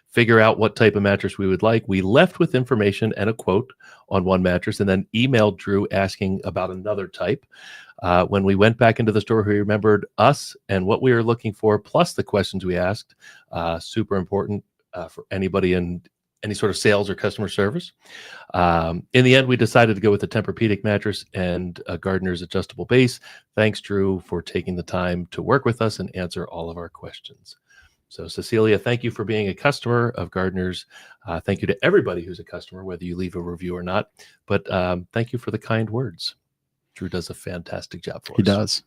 figure out what type of mattress we would like. We left with information and a quote on one mattress and then emailed Drew asking about another type. When we went back into the store, he remembered us and what we were looking for, plus the questions we asked. Super important for anybody in any sort of sales or customer service. In the end, we decided to go with the Tempur-Pedic mattress and a Gardner's adjustable base. Thanks, Drew, for taking the time to work with us and answer all of our questions. So, Cecilia, thank you for being a customer of Gardner's. Thank you to everybody who's a customer, whether you leave a review or not. But thank you for the kind words. Drew does a fantastic job for us. He does.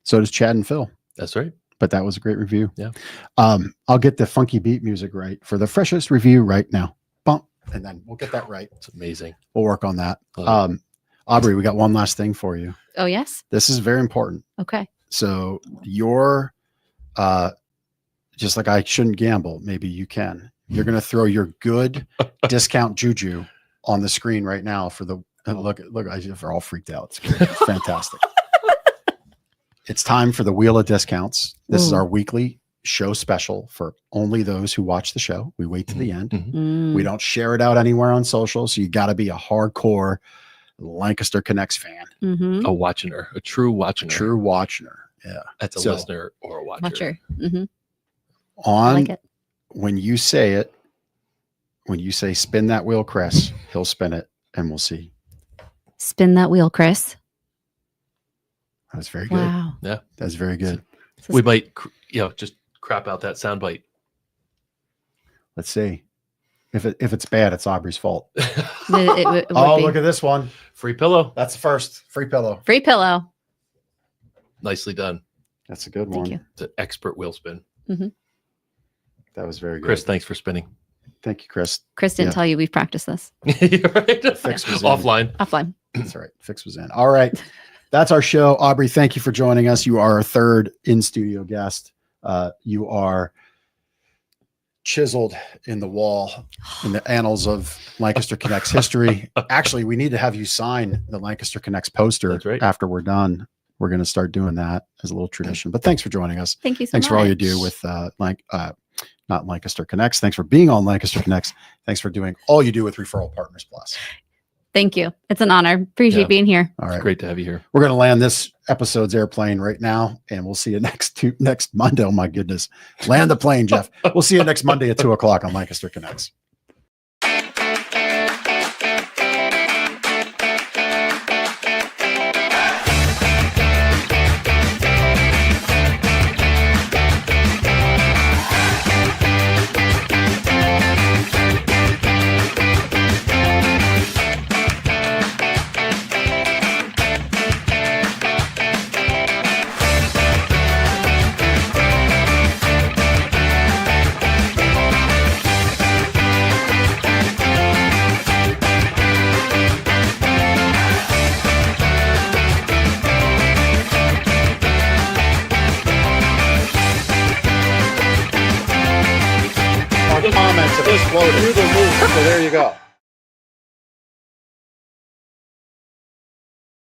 So does Chad and Phil. That's right. But that was a great review. Yeah. I'll get the funky beat music right for the freshest review right now. Bump. And then we'll get that right. It's amazing. We'll work on that. Aubrey, we got one last thing for you. Oh, yes. This is very important. Okay. So your, just like I shouldn't gamble, maybe you can. You're going to throw your good discount juju on the screen right now for the, look, they're all freaked out. It's fantastic. It's time for the Wheel of Discounts. This is our weekly show special for only those who watch the show. We wait to the end. Mm-hmm. We don't share it out anywhere on social. So you got to be a hardcore Lancaster Connects fan. Mm-hmm. A watcher, a true watcher. True watcher. Yeah. That's a listener or a watcher. Watcher. Mm-hmm. On I like it. when you say spin that wheel, Chris, he'll spin it and we'll see. Spin that wheel, Chris. That was very good. Wow. Yeah. That's very good. We might, just crap out that soundbite. Let's see. If it's bad, it's Aubrey's fault. It would Oh, be. look at this one. Free pillow. That's the first. Free pillow. Free pillow. Nicely done. That's a good Thank one. you. It's an expert wheel spin. Mm-hmm. That was very good. Chris, thanks for spinning. Thank you, Chris. Chris didn't tell you we've practiced this. You're right. Fix was in. Offline. Offline. That's all right. Fix was in. All right. That's our show. Aubrey, thank you for joining us. You are our third in-studio guest. You are chiseled in the wall in the annals of Lancaster Connects history. Actually, we need to have you sign the Lancaster Connects poster. That's right. After we're done. We're going to start doing that as a little tradition. But thanks for joining us. Thank you so Thanks much. for all you do with not Lancaster Connects. Thanks for being on Lancaster Connects. Thanks for doing all you do with Referral Partners Plus. Thank you. It's an honor. Appreciate being here. All right. It's great to have you here. We're going to land this episode's airplane right now, and we'll see you next Monday. Oh, my goodness. Land the plane, Jeff. We'll see you next Monday at 2:00 on Lancaster Connects. Comments of this quote through the roof. So there you go.